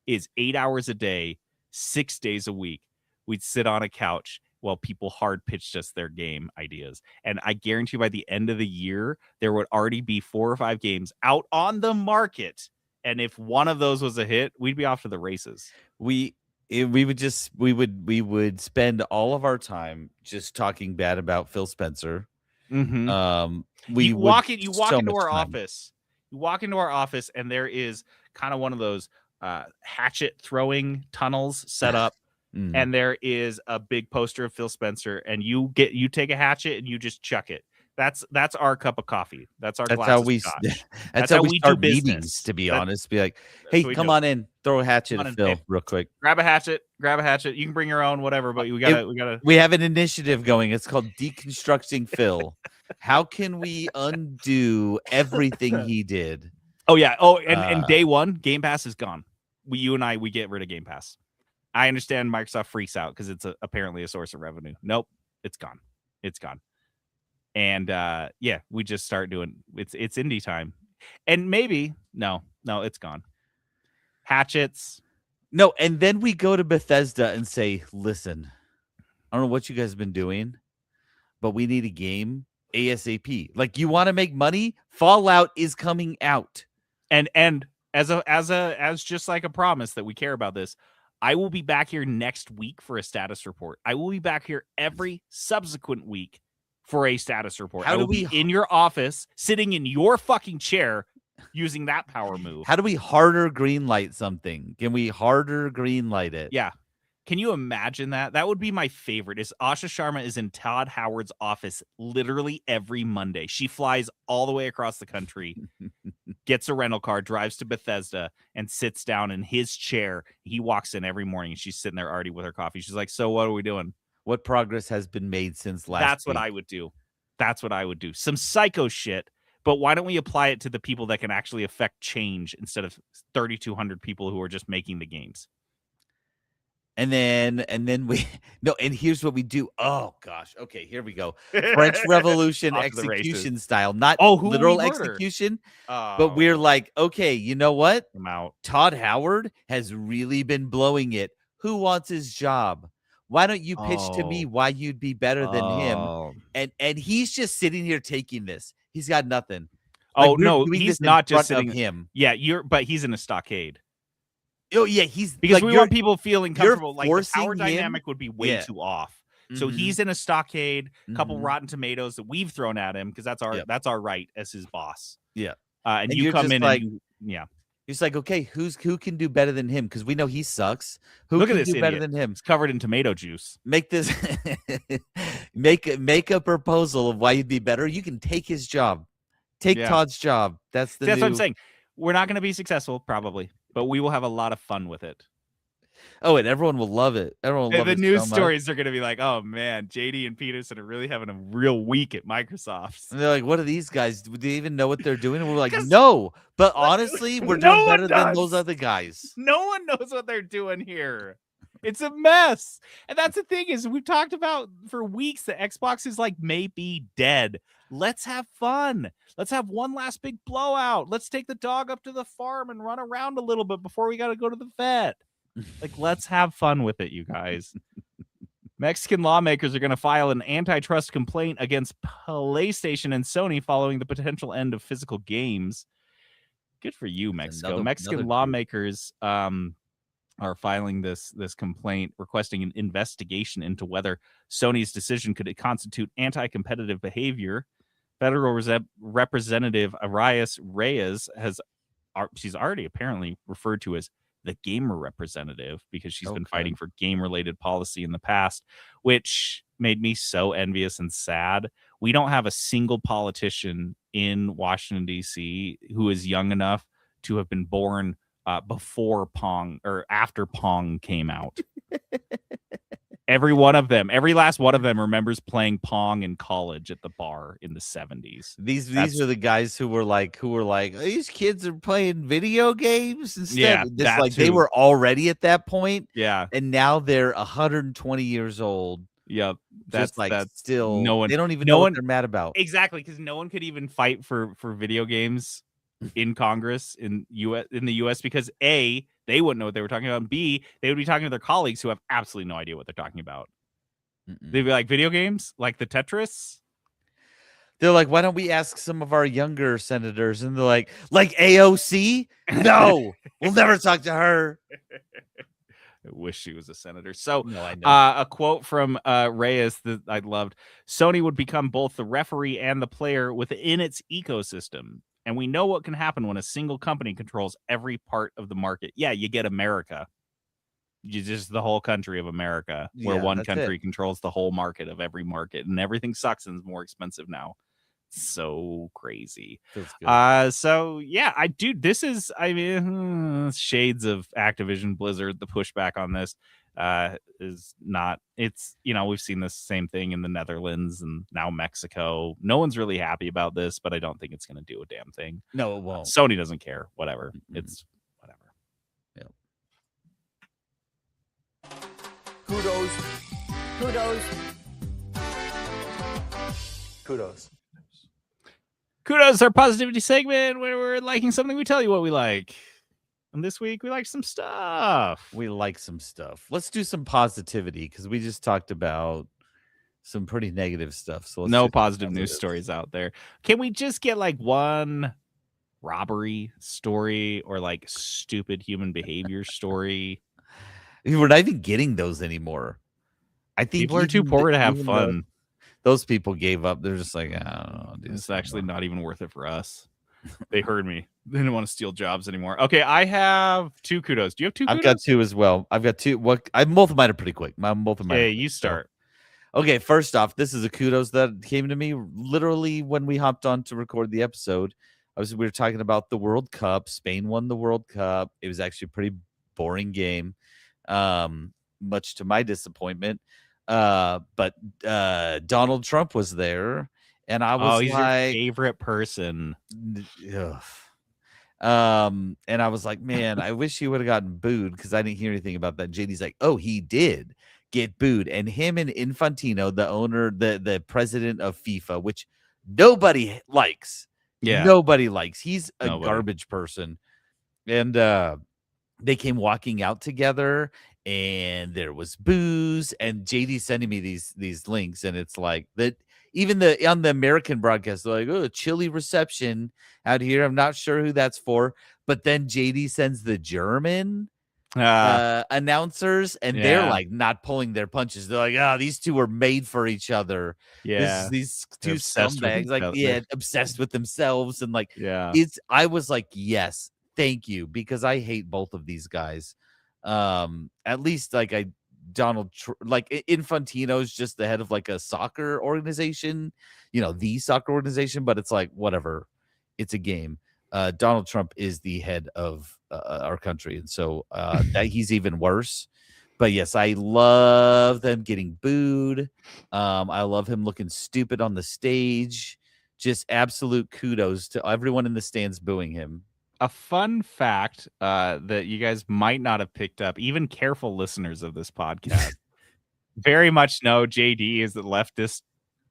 is 8 hours a day, 6 days a week. We'd sit on a couch while people hard pitched us their game ideas. And I guarantee by the end of the year, there would already be 4 or 5 games out on the market. And if one of those was a hit, we'd be off to the races. We would spend all of our time just talking bad about Phil Spencer. Mm-hmm. You walk into our office. You walk into our office, and there is kind of one of those hatchet throwing tunnels set up, and there is a big poster of Phil Spencer, and you take a hatchet and you just chuck it. That's our cup of coffee. That's our glass of scotch. That's how we start meetings, to be honest. Be like, hey, come on in, throw a hatchet at Phil real quick. Grab a hatchet. You can bring your own, whatever, but we have an initiative going. It's called Deconstructing Phil. How can we undo everything he did? Oh yeah. Oh, and day one, Game Pass is gone. You and I get rid of Game Pass. I understand Microsoft freaks out because it's apparently a source of revenue. Nope, it's gone. It's gone. And we just start doing it's indie time. And maybe no, it's gone. Hatchets. No, and then we go to Bethesda and say, listen, I don't know what you guys have been doing, but we need a game ASAP. Like, you want to make money? Fallout is coming out. And as just like a promise that we care about this, I will be back here next week for a status report. I will be back here every subsequent week for a status report. I will be in your office, sitting in your fucking chair, using that power move. How do we harder greenlight something? Can we harder greenlight it? Yeah. Can you imagine that? That would be my favorite. Is Asha Sharma is in Todd Howard's office literally every Monday. She flies all the way across the country, gets a rental car, drives to Bethesda, and sits down in his chair. He walks in every morning. She's sitting there already with her coffee. She's like, "So what are we doing? What progress has been made since last That's week?" what I would do. That's what I would do. Some psycho shit, but why don't we apply it to the people that can actually affect change instead of 3,200 people who are just making the games? And then we no, and here's what we do. Oh gosh. Okay, here we go. French Revolution Off to the races. execution style, not Oh, who will we literal murder? execution, but we're like, okay, you know what? I'm out. Todd Howard has really been blowing it. Who wants his job? Why don't you pitch to me why you'd be better than him? And he's just sitting here taking this. He's got nothing. Oh Like, we're no, doing he's this in not just front of sitting. him. Yeah, but he's in a stockade. Oh yeah, he's Because like, we want people feeling comfortable. Like the forcing power him- dynamic would be way Yeah. too off. So Mhm. he's in a stockade, couple Mhm. Rotten Tomatoes that we've thrown at him because that's our Yep. that's our right as his boss. Yeah. And And you you're come just in like- and you, yeah. He's like, okay, who can do better than him? Because we know he sucks. Who Look at can this do better idiot. than him? It's covered in tomato juice. Make this make a proposal of why you'd be better. You can take his job. Take Yeah. Todd's job. That's the That's new... what I'm saying. We're not going to be successful, probably, but we will have a lot of fun with it. Oh, and everyone will love it. Everyone will love The it news so much. stories are going to be like, oh man, JD and Peterson are really having a real week at Microsoft. And they're like, what are these guys? Do they even know what they're doing? And we're like, 'Cause- no. But honestly, we're No doing one better than does. those other guys. No one knows what they're doing here. It's a mess. And that's the thing is we've talked about for weeks that Xbox is like may be dead. Let's have fun. Let's have one last big blowout. Let's take the dog up to the farm and run around a little bit before we got to go to the vet. Like, let's have fun with it, you guys. Mexican lawmakers are going to file an antitrust complaint against PlayStation and Sony following the potential end of physical games. Good for you, Mexico. Mexican lawmakers are filing this complaint requesting an investigation into whether Sony's decision could constitute anti-competitive behavior. Federal Representative Arias Reyes she's already apparently referred to as the gamer representative because she's been fighting for game-related policy in the past, which made me so envious and sad. We don't have a single politician in Washington, D.C. who is young enough to have been born before Pong or after Pong came out. Every last one of them remembers playing Pong in college at the bar in the 70s. These are the guys who were like, these kids are playing video games instead. Yeah, Just like they were already at that point. Yeah. And now they're 120 years old. Yep. That's still no one. They don't even know what they're mad about. Exactly, because no one could even fight for video games in Congress in the US because A, they wouldn't know what they were talking about. And B, they would be talking to their colleagues who have absolutely no idea what they're talking about. They'd be like, video games? Like the Tetris? They're like, why don't we ask some of our younger senators? And they're like AOC? No, we'll never talk to her. I wish she was a senator. So No, I know. a quote from Reyes that I loved. Sony would become both the referee and the player within its ecosystem. And we know what can happen when a single company controls every part of the market. Yeah, you get America. You just the whole country of America, where one country controls the whole market of every market, and everything sucks and is more expensive now. So crazy. So yeah, this is, I mean, shades of Activision Blizzard. The pushback on this is not, it's, we've seen this same thing in the Netherlands and now Mexico. No one's really happy about this, but I don't think it's going to do a damn thing. No, it won't. Sony doesn't care. Whatever. It's whatever. Yeah. Kudos, our positivity segment where we're liking something, we tell you what we like. And this week we like some stuff. Let's do some positivity because we just talked about some pretty negative stuff. So no positive news stories out there. Can we just get like one robbery story or like stupid human behavior story? We're not even getting those anymore. I think people are too poor to have fun. Those people gave up. They're just like, I don't know, dude, it's actually not even worth it for us. They heard me. They didn't want to steal jobs anymore. Okay, I have 2 kudos. Do you have 2 kudos? I've got 2 as well. I've got 2. Both of mine are pretty quick. Both of mine. Okay, you start. So. Okay, first off, this is a kudos that came to me literally when we hopped on to record the episode. We were talking about the World Cup. Spain won the World Cup. It was actually a pretty boring game, much to my disappointment. But Donald Trump was there, and I was he's your favorite person. Ugh. And I was like, man, I wish he would have gotten booed because I didn't hear anything about that. JD's like, oh, he did get booed. And him and Infantino, the owner, the president of FIFA, which nobody likes. Yeah. Nobody likes. He's a garbage person. And they came walking out together, and there was booze. And JD sending me these links, and it's like that. Even on the American broadcast, they're like, oh, chilly reception out here. I'm not sure who that's for. But then JD sends the German announcers, and they're like not pulling their punches. They're like, oh, these two were made for each other. Yeah. These two scumbags, like, obsessed with themselves. And like, I was like, yes, thank you, because I hate both of these guys. At least like Infantino is just the head of like a soccer organization, the soccer organization, but it's like, whatever, it's a game. Donald Trump is the head of our country. And so that he's even worse. But yes, I love them getting booed. I love him looking stupid on the stage. Just absolute kudos to everyone in the stands booing him. A fun fact that you guys might not have picked up, even careful listeners of this podcast, very much know JD is the leftist,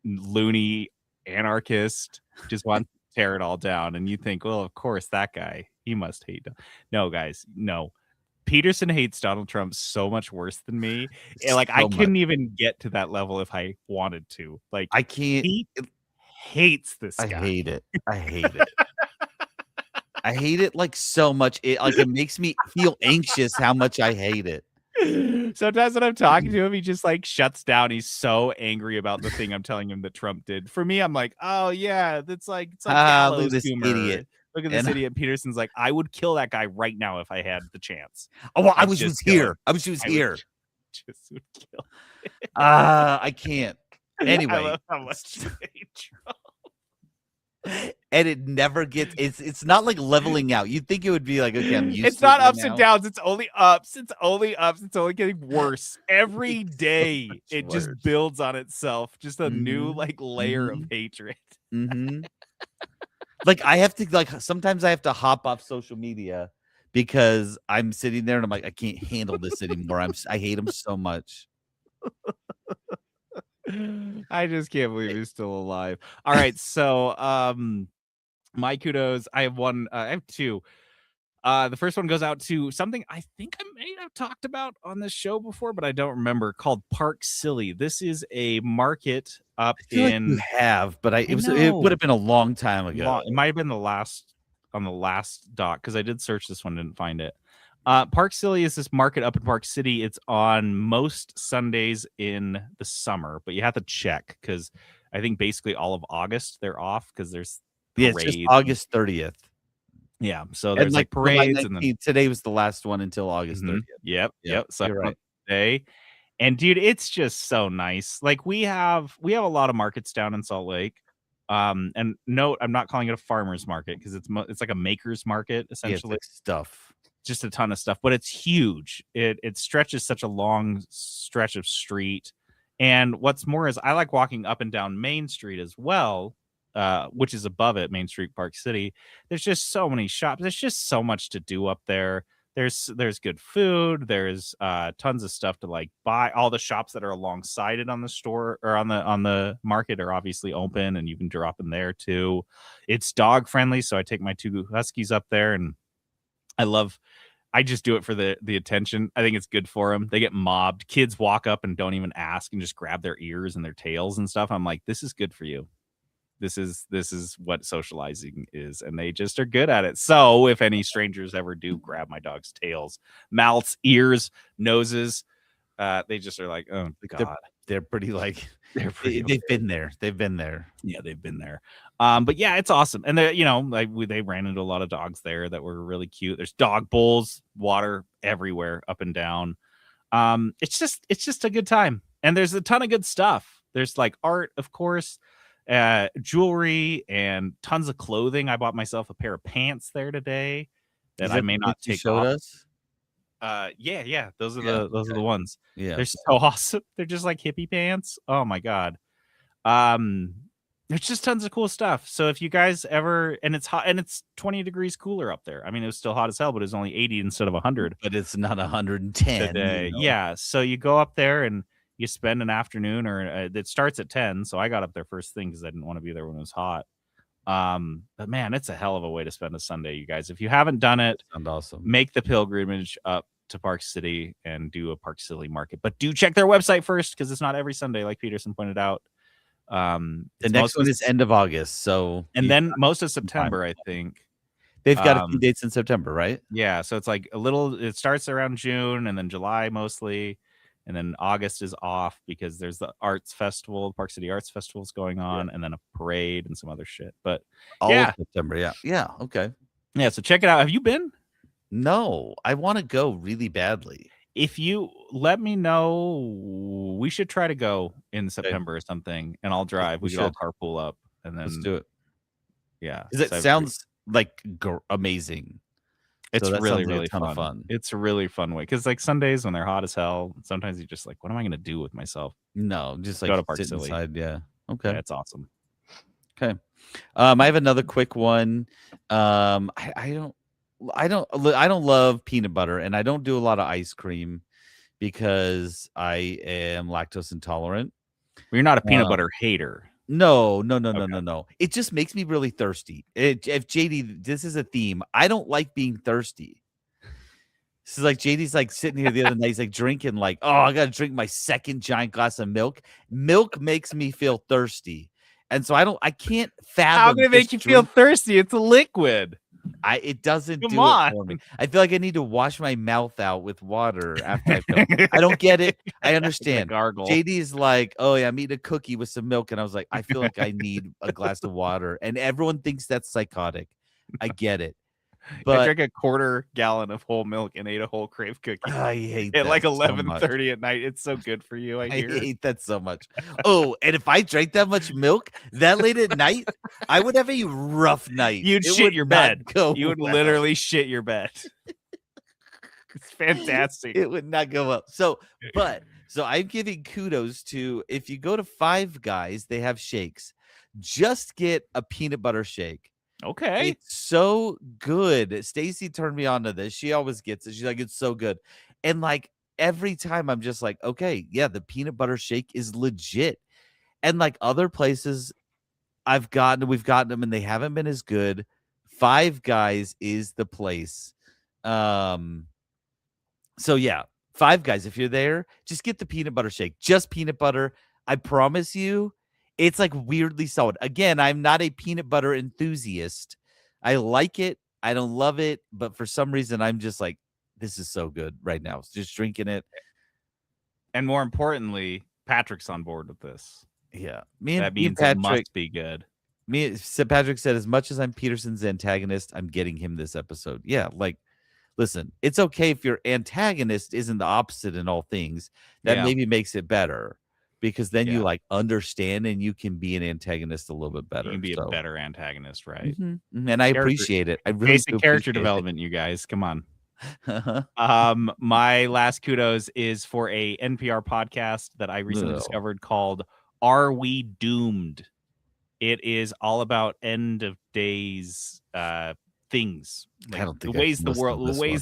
loony anarchist, just wants to tear it all down. And you think, well, of course, that guy, he must hate. No, guys, no. Peterson hates Donald Trump so much worse than me. Like, I couldn't even get to that level if I wanted to. Like, I can't. He hates this guy. I hate it. I hate it like so much. It makes me feel anxious how much I hate it. Sometimes when I'm talking to him, he just like shuts down. He's so angry about the thing I'm telling him that Trump did. For me, I'm like, oh yeah, it's like gallows this humor. Idiot. Look at this idiot. Peterson's like, I would kill that guy right now if I had the chance. Oh, well, I wish he was here. Just would kill. I can't. Anyway, I love how much you hate Trump. And it never gets. It's not like leveling out. You'd think it would be like, okay, I'm used. It's not ups and downs. It's only ups. It's only ups. It's only getting worse every day. It worse. Just builds on itself. Just a new like layer of hatred. Like I have to sometimes I have to hop off social media because I'm sitting there and I'm like, I can't handle this anymore. I hate him so much. I just can't believe he's still alive. All right, so my kudos. I have one. I have 2. The first one goes out to something I think I may have talked about on this show before, but I don't remember. Called Park Silly. This is a market up in. Like you have, but it would have been a long time ago. It might have been the last doc because I did search this one, didn't find it. Park Silly is this market up in Park City. It's on most Sundays in the summer, but you have to check because I think basically all of August they're off because there's parades. It's just August 30th. Yeah, so there's like parades, and then today was the last one until August 30th. Yep. So you're right. Today, and dude, it's just so nice. Like we have a lot of markets down in Salt Lake. And note, I'm not calling it a farmer's market because it's like a maker's market essentially. Like stuff. Just a ton of stuff, but it's huge. It stretches such a long stretch of street. And what's more is I like walking up and down Main Street as well, which is above it, Main Street, Park City. There's just so many shops. There's just so much to do up there. There's good food. There's tons of stuff to like buy. All the shops that are alongside it on the store or on the market are obviously open, and you can drop in there too. It's dog friendly, so I take my 2 huskies up there, and I just do it for the attention. I think it's good for them. They get mobbed. Kids walk up and don't even ask and just grab their ears and their tails and stuff. I'm like, this is good for you. This is what socializing is, and they just are good at it. So if any strangers ever do grab my dog's tails, mouths, ears, noses, they just are like, oh God. they're pretty like They're pretty they've been there. They've been there. Yeah, they've been there. But yeah, it's awesome. And they, they ran into a lot of dogs there that were really cute. There's dog bowls, water everywhere, up and down. It's just a good time. And there's a ton of good stuff. There's like art, of course, jewelry, and tons of clothing. I bought myself a pair of pants there today that I may not take showed off. us. Yeah. Those are the ones. Yeah. They're so awesome. They're just like hippie pants. Oh my God. There's just tons of cool stuff. So if you guys ever, and it's hot, and it's 20 degrees cooler up there. I mean, it was still hot as hell, but it was only 80 instead of 100. But it's not 110 today. Yeah. So you go up there and you spend an afternoon, or it starts at 10. So I got up there first thing because I didn't want to be there when it was hot. But man, it's a hell of a way to spend a Sunday, you guys. If you haven't done it, sounds awesome. Make the pilgrimage up to Park City and do a Park City market. But do check their website first, because it's not every Sunday, like Peterson pointed out. The next one is end of August, so then most of September, I think. They've got a few dates in September, right? Yeah, so it's like it starts around June, and then July mostly, and then August is off because there's the Arts Festival, Park City Arts Festival is going on, and then a parade and some other shit. But all of September, yeah, okay. Yeah, so check it out. Have you been? No, I want to go really badly. If you let me know, we should try to go in September or something, and I'll drive. We could all carpool up, and then let's do it. Yeah, because it sounds like amazing. It's really fun. It's a really fun way, because like Sundays when they're hot as hell, sometimes you're just like, what am I going to do with myself? No, just like go to Park sit City. Inside. Yeah, okay, yeah, it's awesome. Okay, I have another quick one. I don't love peanut butter, and I don't do a lot of ice cream because I am lactose intolerant. Well, you're not a peanut butter hater. No. It just makes me really thirsty. If JD, this is a theme. I don't like being thirsty. This is like JD's like sitting here the other night. He's like drinking, like, oh, I gotta drink my second giant glass of milk. Milk makes me feel thirsty. And so I can't fathom. How can it make you feel thirsty? It's a liquid. It doesn't do it for me. I feel like I need to wash my mouth out with water after I feel. I don't get it. I understand. JD is like, oh yeah, I'm eating a cookie with some milk, and I was like, I feel like I need a glass of water, and everyone thinks that's psychotic. I get it. But I drank a quarter gallon of whole milk and ate a whole Crave cookie. I hate at that like so 11:30 at night. It's so good for you. I hate that so much. Oh, and if I drank that much milk that late at night, I would have a rough night. You'd shit your bed. You would literally shit your bed. It's fantastic. It would not go up. So I'm giving kudos to, if you go to Five Guys, they have shakes. Just get a peanut butter shake. Okay. It's so good. Stacy turned me on to this. She always gets it. She's like, it's so good. And like every time I'm just like, okay, yeah, the peanut butter shake is legit. And like other places we've gotten them and they haven't been as good. Five Guys is the place. So yeah, Five Guys, if you're there, just get the peanut butter shake. Just peanut butter. I promise you, it's like weirdly solid. Again, I'm not a peanut butter enthusiast. I like it. I don't love it. But for some reason, I'm just like, this is so good right now. Just drinking it. And more importantly, Patrick's on board with this. Yeah. That means Patrick, it must be good. Patrick said, as much as I'm Peterson's antagonist, I'm getting him this episode. Yeah. Like, listen, it's okay if your antagonist isn't the opposite in all things. That maybe makes it better. Because then you like understand and you can be an antagonist a little bit better. You can be a better antagonist, right? Mm-hmm. And I appreciate it. I really basic character development, you guys. Come on. My last kudos is for a NPR podcast that I recently discovered called Are We Doomed? It is all about end of days things. Like, I don't think the ways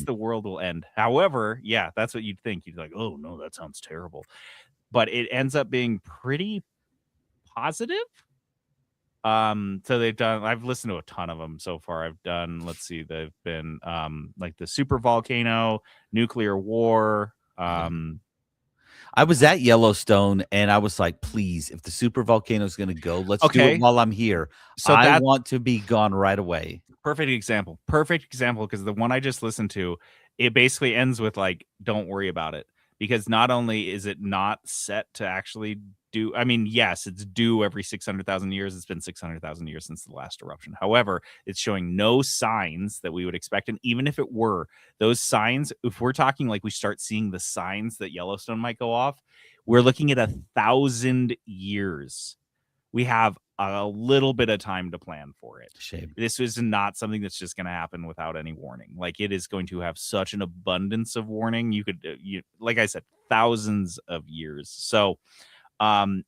the world will end. However, yeah, that's what you'd think. You'd like, oh no, that sounds terrible. But it ends up being pretty positive. So I've listened to a ton of them so far. They've been like the super volcano, nuclear war. I was at Yellowstone and I was like, please, if the super volcano is going to go, let's do it while I'm here. So I want to be gone right away. Perfect example. Because the one I just listened to, it basically ends with like, don't worry about it. because not only is it not set to actually do, I mean, yes, it's due every 600,000 years. It's been 600,000 years since the last eruption. However, it's showing no signs that we would expect. And even if it were, those signs, if we're talking like we start seeing the signs that Yellowstone might go off, we're looking at 1,000 years. We have a little bit of time to plan for it. Shame. This is not something that's just going to happen without any warning. Like, it is going to have such an abundance of warning. You could, like I said, thousands of years. So,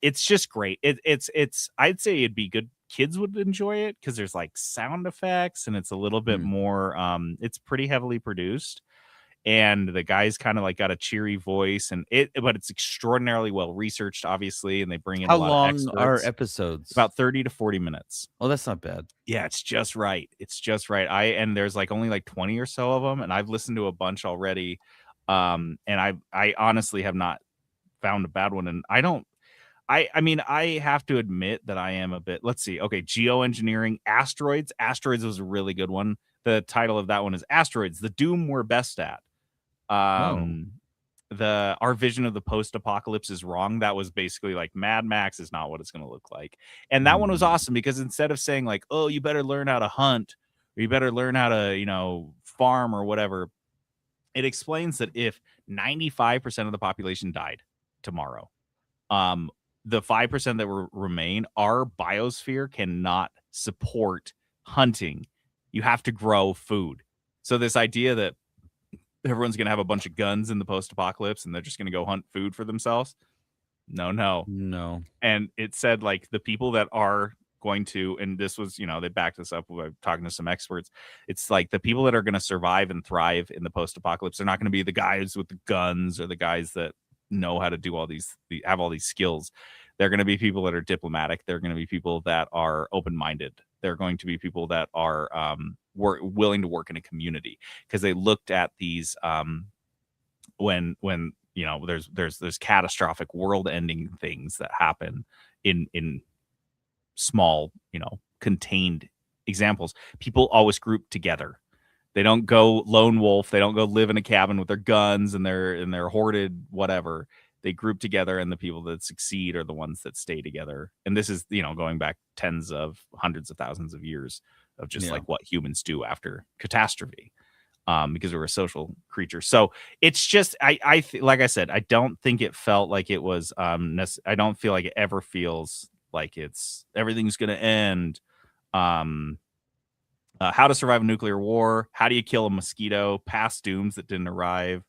it's just great. It's. I'd say it'd be good. Kids would enjoy it because there's like sound effects and it's a little bit more. It's pretty heavily produced. And the guy's kind of like got a cheery voice, but it's extraordinarily well researched, obviously, and they bring in a lot of experts. How long are episodes? About 30 to 40 minutes. Oh, that's not bad. Yeah, it's just right. It's just right. And there's like only like 20 or so of them, and I've listened to a bunch already. And I honestly have not found a bad one, and I mean, I have to admit that I am a bit, let's see. Okay, geoengineering, asteroids. Asteroids was a really good one. The title of that one is Asteroids, the Doom We're Best At. Our vision of the post-apocalypse is wrong. That was basically like Mad Max is not what it's going to look like. And that one was awesome because instead of saying like, oh, you better learn how to hunt, or you better learn how to, farm or whatever, it explains that if 95% of the population died tomorrow, the 5% that remain, our biosphere cannot support hunting. You have to grow food. So this idea that everyone's going to have a bunch of guns in the post-apocalypse and they're just going to go hunt food for themselves. No. And it said like the people that are going to, and this was, they backed this up by talking to some experts. It's like the people that are going to survive and thrive in the post-apocalypse, they're not going to be the guys with the guns or the guys that know how to do have all these skills. They're going to be people that are diplomatic. They're going to be people that are open-minded. They're going to be people that are willing to work in a community, because they looked at these when there's catastrophic world-ending things that happen in small, contained examples. People always group together. They don't go lone wolf. They don't go live in a cabin with their guns and their hoarded whatever. They group together, and the people that succeed are the ones that stay together. And this is, going back tens of hundreds of thousands of years of just like what humans do after catastrophe, because we're a social creature. So it's just, like I said, I don't think it felt like it was, I don't feel like it ever feels like everything's going to end. How to survive a nuclear war. How do you kill a mosquito? Past dooms that didn't arrive.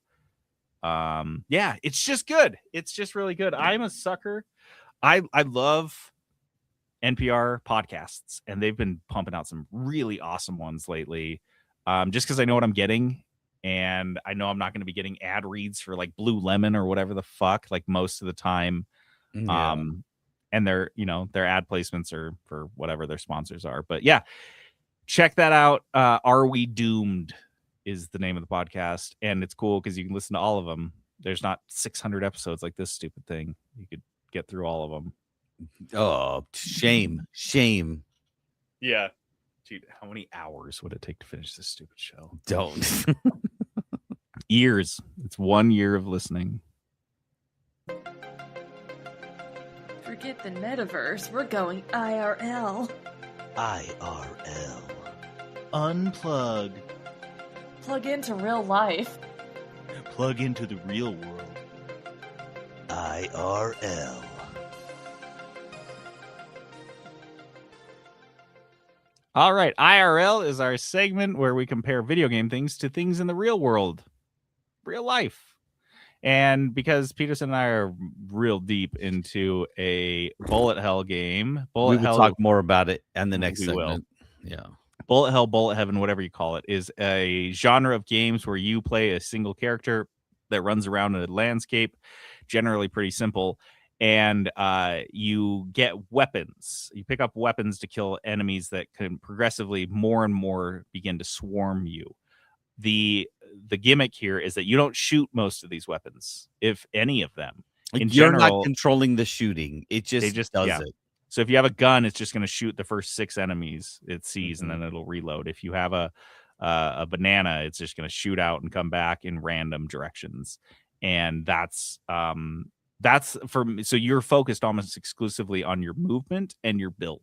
Yeah, it's just good. It's just really good. I'm a sucker. I love NPR podcasts, and they've been pumping out some really awesome ones lately. Just because I know what I'm getting, and I know I'm not going to be getting ad reads for like Blue Lemon or whatever the fuck, like most of the time. And their ad placements are for whatever their sponsors are. But yeah, check that out. Are We Doomed is the name of the podcast, and it's cool because you can listen to all of them. There's not 600 episodes like this stupid thing. You could get through all of them. Oh, shame. Yeah. Dude, how many hours would it take to finish this stupid show? Don't. Years. It's 1 year of listening. Forget the metaverse. We're going IRL. IRL. Unplug. Plug into real life. Plug into the real world. IRL. All right. IRL is our segment where we compare video game things to things in the real world, real life. And because Peterson and I are real deep into a bullet hell game, we will talk more about it in the next segment. Will. Yeah. Bullet hell, bullet heaven, whatever you call it, is a genre of games where you play a single character that runs around in a landscape, generally pretty simple. And you get weapons. You pick up weapons to kill enemies that can progressively more and more begin to swarm you. The gimmick here is that you don't shoot most of these weapons, if any of them. You're not controlling the shooting. It just does it. So if you have a gun, it's just going to shoot the first 6 enemies it sees, and then it'll reload. If you have a banana, it's just going to shoot out and come back in random directions. and that's for me. So you're focused almost exclusively on your movement and your build,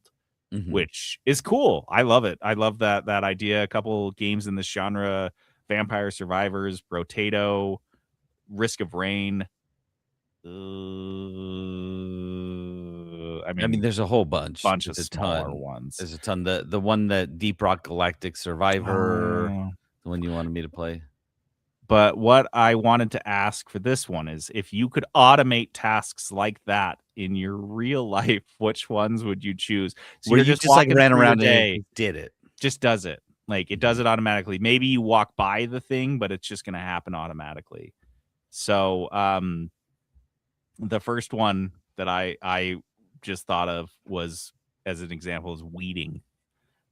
which is cool. I love it. I love that idea. A couple games in this genre: Vampire Survivors, Brotato, Risk of Rain. I mean, there's a whole bunch of there's smaller ones. There's a ton. The one that Deep Rock Galactic Survivor, the one you wanted me to play. But what I wanted to ask for this one is, if you could automate tasks like that in your real life, which ones would you choose? So you're just like ran around and did it. Just does it. Like, it does it automatically. Maybe you walk by the thing, but it's just going to happen automatically. So the first one that I just thought of was, as an example, is weeding.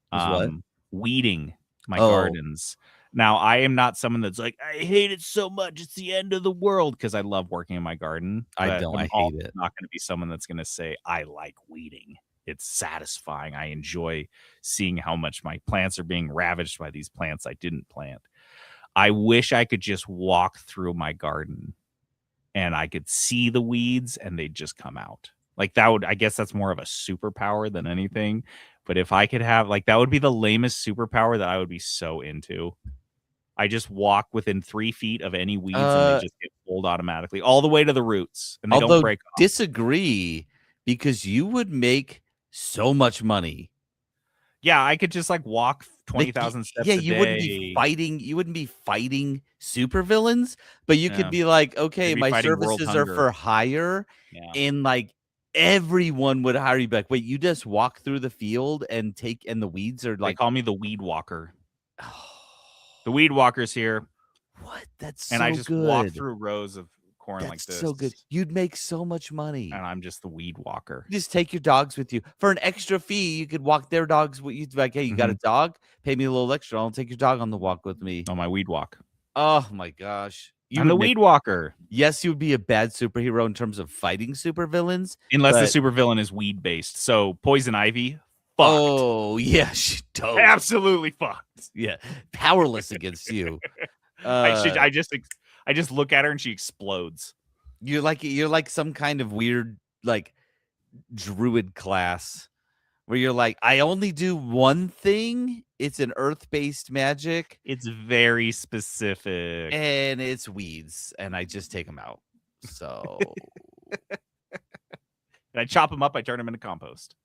What? Weeding my gardens. Now, I am not someone that's like, I hate it so much, it's the end of the world, because I love working in my garden. I don't. I hate it. I'm not going to be someone that's going to say I like weeding. It's satisfying. I enjoy seeing how much my plants are being ravaged by these plants I didn't plant. I wish I could just walk through my garden and I could see the weeds and they'd just come out. Like, that would, I guess that's more of a superpower than anything. But if I could have, like, that would be the lamest superpower that I would be so into. I just walk within 3 feet of any weeds and they just get pulled automatically all the way to the roots, and they don't break off. Disagree, because you would make so much money. Yeah, I could just like walk 20,000 steps a day. You wouldn't be fighting supervillains, but you could be like, okay, my services are for hire, and like everyone would hire you back. Wait, you just walk through the field and the weeds are like, they call me the weed walker. The weed walker's here. What? That's and I just walk through rows of corn like this. So good. You'd make so much money. And I'm just the weed walker. You just take your dogs with you for an extra fee. You could walk their dogs with you. Like, hey, you got a dog? Pay me a little extra. I'll take your dog on the walk with me. On my weed walk. Oh my gosh. I'm the weed walker. Yes, you would be a bad superhero in terms of fighting supervillains. Unless the supervillain is weed based. So Poison Ivy, fucked. Oh, yeah. Absolutely fucked. Yeah. Powerless against you. I just look at her and she explodes. You're like some kind of weird like druid class where you're like, I only do one thing. It's an earth-based magic. It's very specific. And it's weeds. And I just take them out. So and I chop them up. I turn them into compost.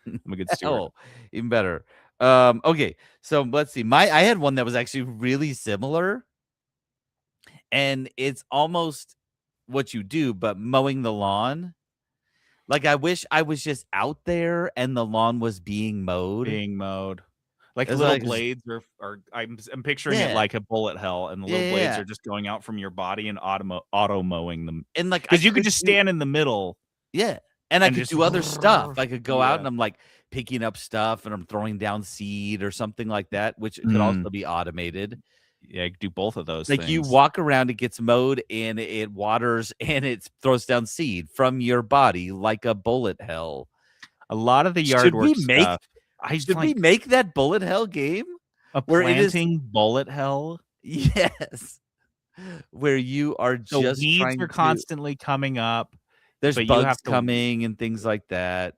I'm a good steward. Oh, even better. Okay. So let's see. I had one that was actually really similar. And it's almost what you do, but mowing the lawn. Like, I wish I was just out there and the lawn was being mowed. Like little blades or I'm picturing it like a bullet hell, and the little blades are just going out from your body and auto mowing them. And like, because you could just stand in the middle. Yeah. And I could do other stuff. I could go out and I'm like picking up stuff and I'm throwing down seed or something like that, which could also be automated. Yeah, you could do both of those. Like, you walk around, it gets mowed and it waters and it throws down seed from your body like a bullet hell. A lot of the yard work stuff. Should we make that bullet hell game? A planting bullet hell? Yes. Where you are just weeds are constantly coming up. There's bugs coming and things like that.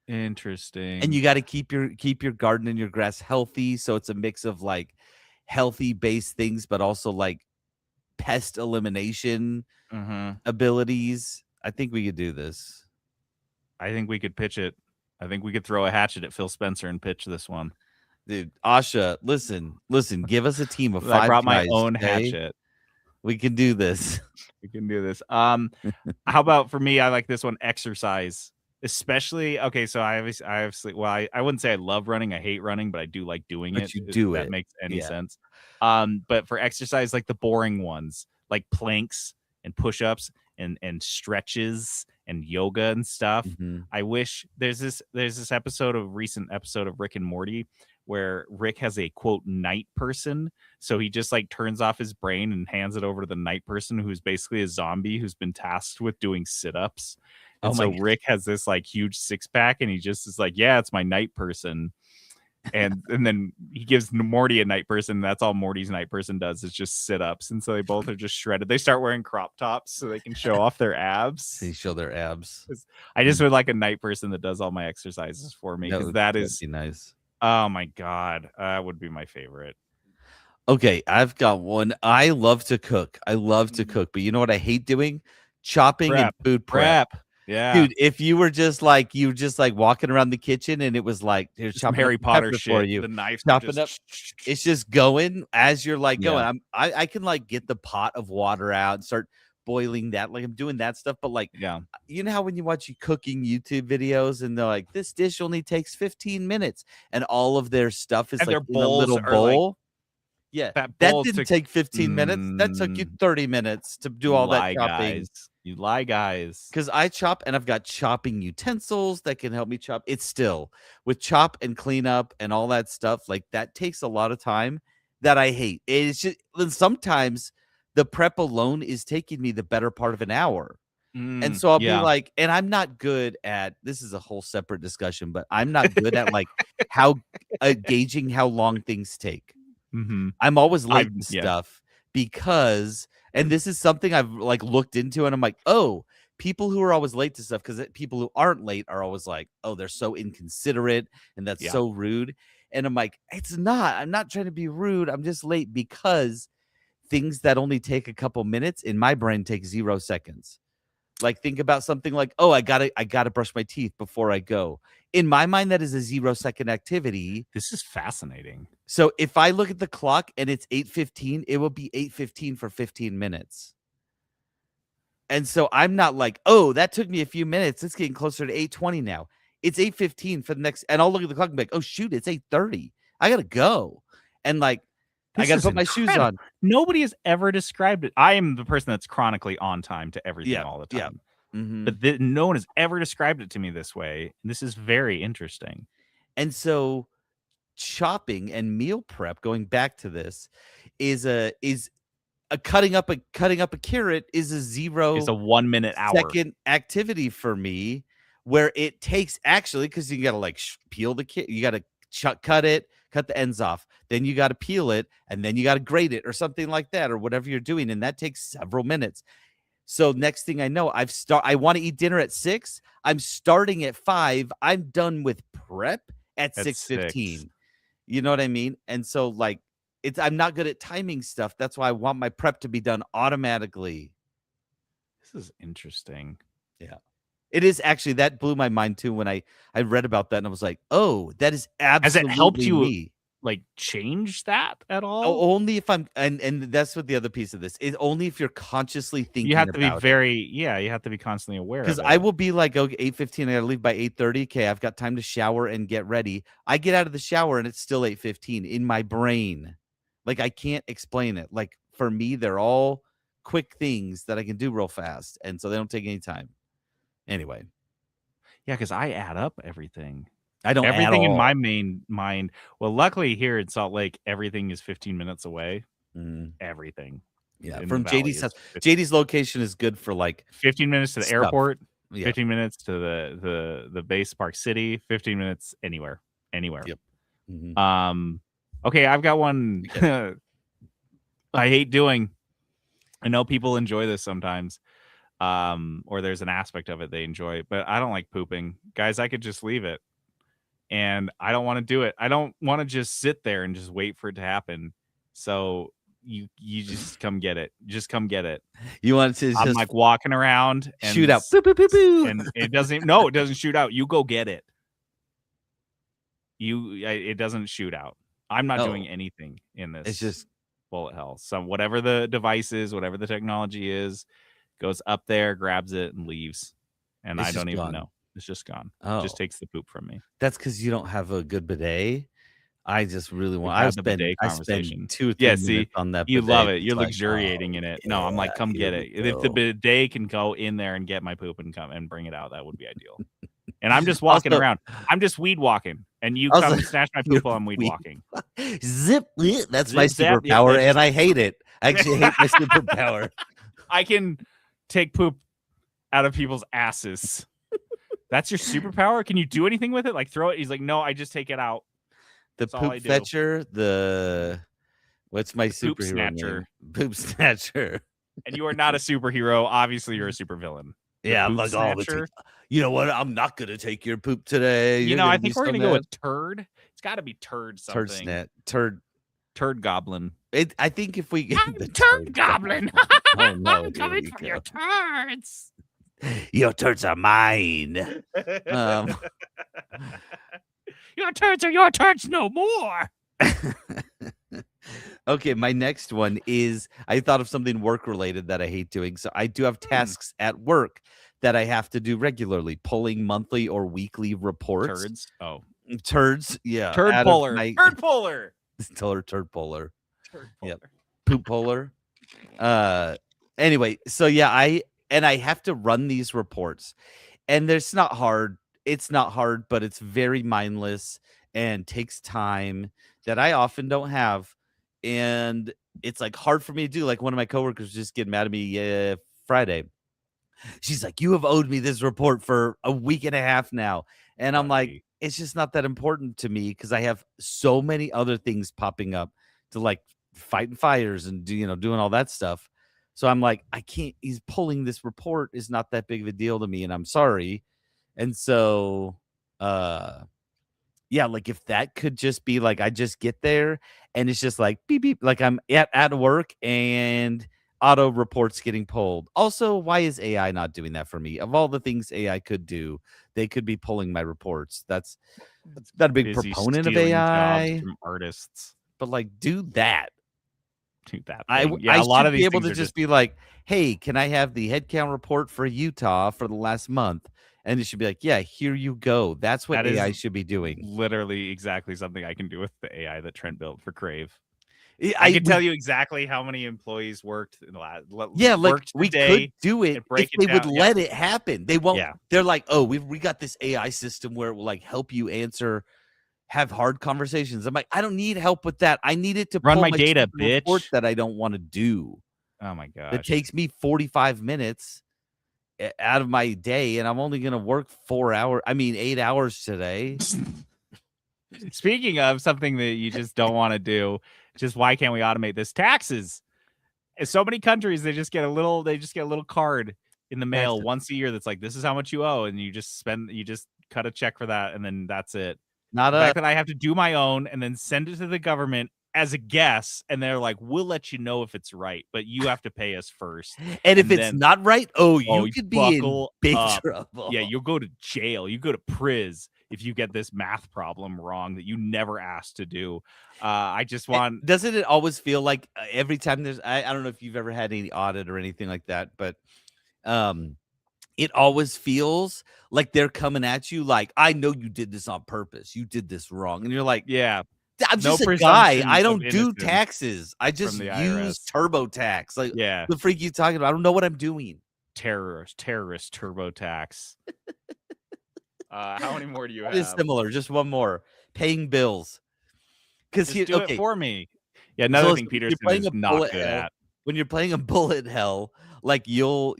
Interesting. And you got to keep your garden and your grass healthy. So it's a mix of like healthy based things, but also like pest elimination abilities. I think we could do this. I think we could pitch it. I think we could throw a hatchet at Phil Spencer and pitch this one. Dude, Asha, listen, give us a team of 5 I brought my guys, own okay? hatchet. We can do this. We can do this. How about for me? I like this one, exercise. Especially, okay, so I obviously, well, I wouldn't say I love running. I hate running, but I do like doing it. You do it. That makes any sense. But for exercise, like the boring ones, like planks and push-ups and stretches and yoga and stuff. I wish there's this recent episode of Rick and Morty where Rick has a quote night person. So he just like turns off his brain and hands it over to the night person, who's basically a zombie who's been tasked with doing sit-ups. And so Rick has this like huge 6-pack and he just is like, yeah, it's my night person. And then he gives Morty a night person. That's all Morty's night person does is just sit-ups. And so they both are just shredded. They start wearing crop tops so they can show off their abs. They show their abs. I just would like a night person that does all my exercises for me, because that'd be nice. Oh my God. That would be my favorite. Okay, I've got one. I love to cook. I love to cook, but you know what I hate doing? Chopping and food prep. Yeah, dude. If you were just like walking around the kitchen and it was like here's some Harry Potter shit for you, the knife chopping up. It's just going as you're like going. I can like get the pot of water out and start boiling that. Like I'm doing that stuff, but like you know how when you watch cooking YouTube videos and they're like this dish only takes 15 minutes and all of their stuff is and like their in a little bowl. Like, that didn't take 15 minutes. That took you 30 minutes to do all that chopping. Guys. You lie, guys. Because I chop and I've got chopping utensils that can help me chop. It's still with chop and clean up and all that stuff. Like that takes a lot of time that I hate. It's just sometimes the prep alone is taking me the better part of an hour. And so I'll be like, and I'm not good at, this is a whole separate discussion, but I'm not good at like how gauging how long things take. I'm always late to stuff because, and this is something I've like looked into and I'm like, oh, people who are always late to stuff, because people who aren't late are always like, oh, they're so inconsiderate and that's so rude. And I'm like, I'm not trying to be rude. I'm just late because things that only take a couple minutes in my brain take 0 seconds. Like think about something like, oh, I gotta brush my teeth before I go. In my mind, that is a 0 second activity. This is fascinating. So if I look at the clock and it's 8:15, it will be 8:15 for 15 minutes. And so I'm not like, oh, that took me a few minutes. It's getting closer to 8:20 now. It's 8:15 for the next, and I'll look at the clock and be like, oh shoot, it's 8:30. I gotta go. And like I gotta put my shoes on. Nobody has ever described it. I am the person that's chronically on time to everything all the time. But no one has ever described it to me this way. This is very interesting. And so chopping and meal prep, going back to this, is a cutting up a carrot is a 1 minute second activity for me, where it takes actually, because you gotta like peel the carrot, you gotta cut it, cut the ends off, then you got to peel it, and then you got to grate it or something like that, or whatever you're doing, and that takes several minutes. So next thing I know, I want to eat dinner at 6. I'm starting at 5. I'm done with prep at 6:15. You know what I mean? And so like I'm not good at timing stuff. That's why I want my prep to be done automatically. This is interesting. Yeah. It is actually, that blew my mind too when I read about that and I was like, oh, that is absolutely. Has it helped you like change that at all? Oh, only if I'm, and that's what the other piece of this is, only if you're consciously thinking. You have to be you have to be constantly aware. Because I will be like, okay, 8:15, I gotta leave by 8:30. Okay, I've got time to shower and get ready. I get out of the shower and it's still 8:15 in my brain. Like I can't explain it. Like for me, they're all quick things that I can do real fast, and so they don't take any time. Anyway, yeah, because I add up everything. I don't everything in my main mind. Well, luckily here in Salt Lake, everything is 15 minutes away. Everything. Yeah, from JD's house. JD's location is good for like 15 minutes to the airport, 15 minutes to the base, Park City, 15 minutes anywhere. Yep. Okay, I've got one I hate doing. I know people enjoy this sometimes. Or there's an aspect of it they enjoy, but I don't like pooping. Guys, I could just leave it. And I don't want to do it. I don't want to just sit there and just wait for it to happen. So you just come get it. Just come get it. You want to I'm just like walking around and shoot out. Boop, boop, boop, boop. And it doesn't shoot out. You go get it. It doesn't shoot out. I'm not doing anything in this. It's just bullet hell. So whatever the device is, whatever the technology is, goes up there, grabs it, and leaves. And I don't even know. It's just gone. It just takes the poop from me. That's because you don't have a good bidet. I just really want. I spend 2 or 3 minutes on that. You love it. You're luxuriating in it. No, I'm like, come get it. If the bidet can go in there and get my poop and come and bring it out, that would be ideal. And I'm just walking around. I'm just weed walking, and you come and snatch my poop while I'm weed walking. Zip. That's my superpower, and I hate it. I actually hate my superpower. I can take poop out of people's asses. That's your superpower? Can you do anything with it? Like throw it? He's like, no, I just take it out. the That's all I poop do. fetcher, what's my Poop superhero snatcher. name? Poop snatcher. And you are not a superhero. Obviously, you're a supervillain. Yeah, I'm poop like, oh, snatcher. you know what? I'm not gonna take your poop today. You're I gonna think be we're so gonna go mad. with turd. It's got to be turd Turd something. turd Goblin. I think if we I'm the turd goblin. Oh no, I'm coming for your turds. Your turds are mine. Your turds are your turds no more. Okay, my next one is I thought of something work related that I hate doing. So I do have tasks at work that I have to do regularly, pulling monthly or weekly reports. Turds. Oh, turds. Yeah, turd puller. Turd puller. Turd puller. Turd puller. Yep. Poop puller. Anyway, so yeah, I have to run these reports, and it's not hard. It's not hard, but it's very mindless and takes time that I often don't have. And it's like hard for me to do. Like one of my coworkers just getting mad at me Friday. She's like, you have owed me this report for a week and a half now. And I'm like, it's just not that important to me because I have so many other things popping up to like fighting fires and doing all that stuff. So I'm like, I can't, he's pulling this report is not that big of a deal to me. And I'm sorry. And so, yeah, like if that could just be like, I just get there and it's just like beep, beep, like I'm at work and auto reports getting pulled. Also, why is AI not doing that for me? Of all the things AI could do, they could be pulling my reports. That's not a big proponent of AI. Jobs from artists. But like, do that. Do that. I a lot of these be able to just be like, hey, can I have the headcount report for Utah for the last month? And it should be like, yeah, here you go. That's what AI should be doing. Literally exactly something I can do with the AI that Trent built for Crave. I can tell you exactly how many employees worked in the last. Yeah, like we could do it if they would let it happen. They won't. Yeah. They're like, oh, we got this AI system where it will like help you have hard conversations. I'm like, I don't need help with that. I need it to run my data, bitch. That I don't want to do. Oh my god, it takes me 45 minutes out of my day, and I'm only gonna work 8 hours today. Speaking of something that you just don't want to do, just why can't we automate this? Taxes. In so many countries, they just get a little card in the mail once a year that's like, this is how much you owe, and you just cut a check for that, and then that's it. The fact that I have to do my own and then send it to the government as a guess, and they're like, we'll let you know if it's right, but you have to pay us first. And if it's not right, you could be in big trouble. Yeah, you'll go to jail. You go to priz if you get this math problem wrong that you never asked to do. I just want. Doesn't it always feel like every time there's? I don't know if you've ever had any audit or anything like that, but it always feels like they're coming at you like, I know you did this on purpose. You did this wrong, and you're like, yeah. I'm just a guy. I don't do taxes. I just use TurboTax. Like, yeah, the freak you talking about? I don't know what I'm doing. Terrorist TurboTax. How many more do you have? It's similar. Just one more. Paying bills. Because do it for me. Yeah, another thing Peterson is not good at. When you're playing a bullet hell, like you'll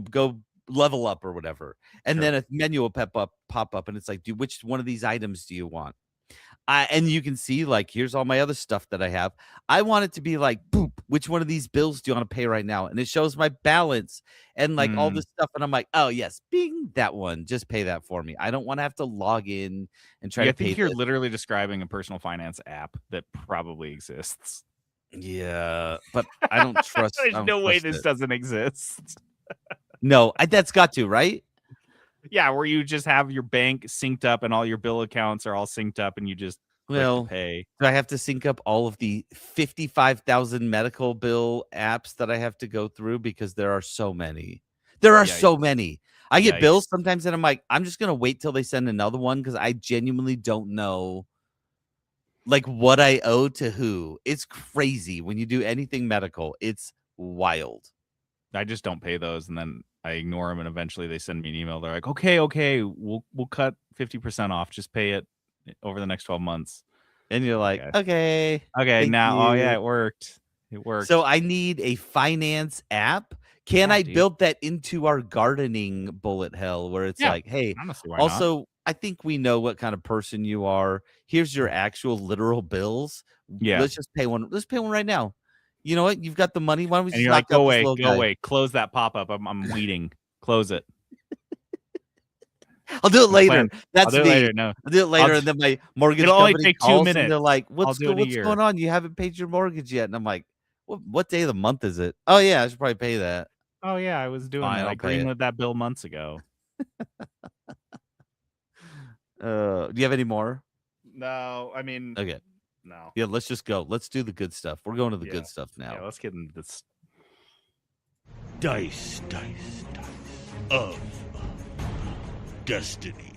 go level up or whatever, and then a menu will pop up, and it's like, which one of these items do you want? And you can see, like, here's all my other stuff that I have. I want it to be like, boop, which one of these bills do you want to pay right now? And it shows my balance and like all this stuff. And I'm like, oh, yes, bing, that one. Just pay that for me. I don't want to have to log in and try to pay. I think you're literally describing a personal finance app that probably exists. Yeah, but I don't trust. There's no way this doesn't exist. No, that's got to, right? Yeah, where you just have your bank synced up and all your bill accounts are all synced up and you just pay. Do I have to sync up all of the 55,000 medical bill apps that I have to go through because there are so many? There are so many. I get bills sometimes and I'm like, I'm just going to wait till they send another one because I genuinely don't know like what I owe to who. It's crazy when you do anything medical. It's wild. I just don't pay those and then I ignore them, and eventually they send me an email. They're like, okay, we'll cut 50% off. Just pay it over the next 12 months. And you're like, okay, now, it worked. It worked. So I need a finance app. Can I build that into our gardening bullet hell where it's like, hey, also I think we know what kind of person you are. Here's your actual literal bills. Yeah. Let's just pay one. Let's pay one right now. You know what? You've got the money. Why don't we And just you're like, knock go out this away, little go guy? away. Close that pop-up. I'm waiting. Close it. I'll do it later. That's I'll do it me. later. No. I'll do it later, and then my mortgage It'll only company take 2 calls, and minutes. they're like, I'll do it in a what's year. going on? You haven't paid your mortgage yet." And I'm like, "What day of the month is it? Oh yeah, I should probably pay that." Oh yeah, I was doing Fine, that. I I'll pay it. greenlit that bill months ago. Do you have any more? No, I mean, Okay. no. Yeah, let's just go. Let's do the good stuff. We're going to the Yeah. good stuff now. Yeah, let's get into this. Dice of Destiny.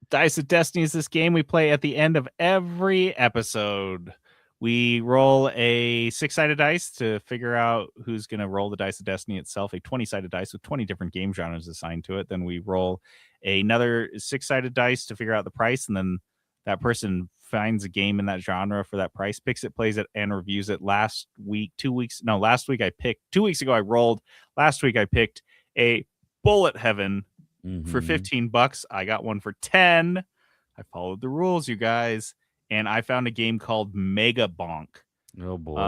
Dice of Destiny is this game we play at the end of every episode. We roll a 6-sided dice to figure out who's going to roll the Dice of Destiny itself, a 20-sided dice with 20 different game genres assigned to it. Then we roll another 6-sided dice to figure out the price, and then that person finds a game in that genre for that price, picks it, plays it, and reviews it. Last week I picked, 2 weeks ago I rolled. Last week I picked a Bullet Heaven for $15. I got one for 10. I followed the rules, you guys. And I found a game called Mega Bonk. Oh boy.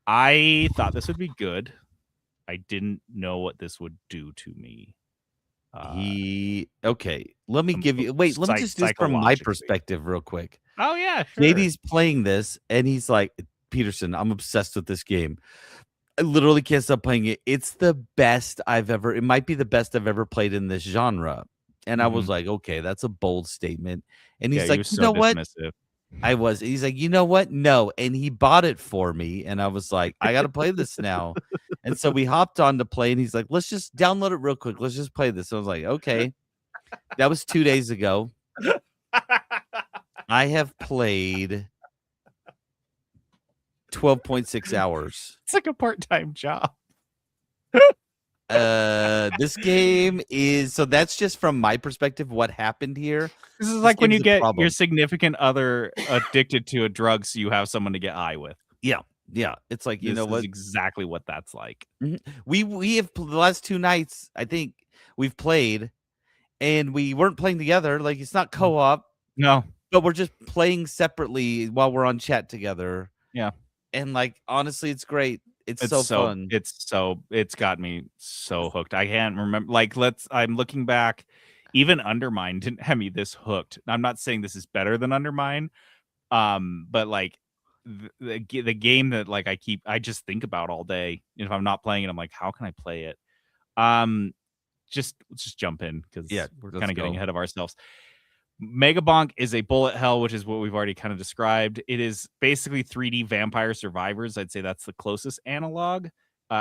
I thought this would be good. I didn't know what this would do to me. Okay. Let me give you. Wait. Let me just do this from my perspective, real quick. Oh yeah, sure. JD's playing this, and he's like, "Peterson, I'm obsessed with this game. I literally can't stop playing it. It's the best It might be the best I've ever played in this genre." And I was like, "Okay, that's a bold statement." And he's like, "You know what?" I was. He's like, "You know what? No." And he bought it for me. And I was like, "I got to play this now." And so we hopped on to play, and he's like, "Let's just download it real quick. Let's just play this." So I was like, "Okay." That was 2 days ago. I have played 12.6 hours. It's like a part-time job. This game is, so that's just from my perspective what happened here. This is like when you get your significant other addicted to a drug so you have someone to get high with. Yeah. It's like, you know what? Exactly what that's like. We have the last 2 nights, I think we've played, and we weren't playing together. Like, it's not co-op. No. But we're just playing separately while we're on chat together. Yeah. And like, honestly, it's great. It's so fun. It's got me so hooked. I can't remember. Like, I'm looking back. Even Undermine didn't have me this hooked. I'm not saying this is better than Undermine. But like the game that like I just think about all day. And if I'm not playing it, I'm like, how can I play it? Let's just jump in because we're kind of getting ahead of ourselves. Mega Bonk is a bullet hell, which is what we've already kind of described. It is basically 3D Vampire Survivors. I'd say that's the closest analog.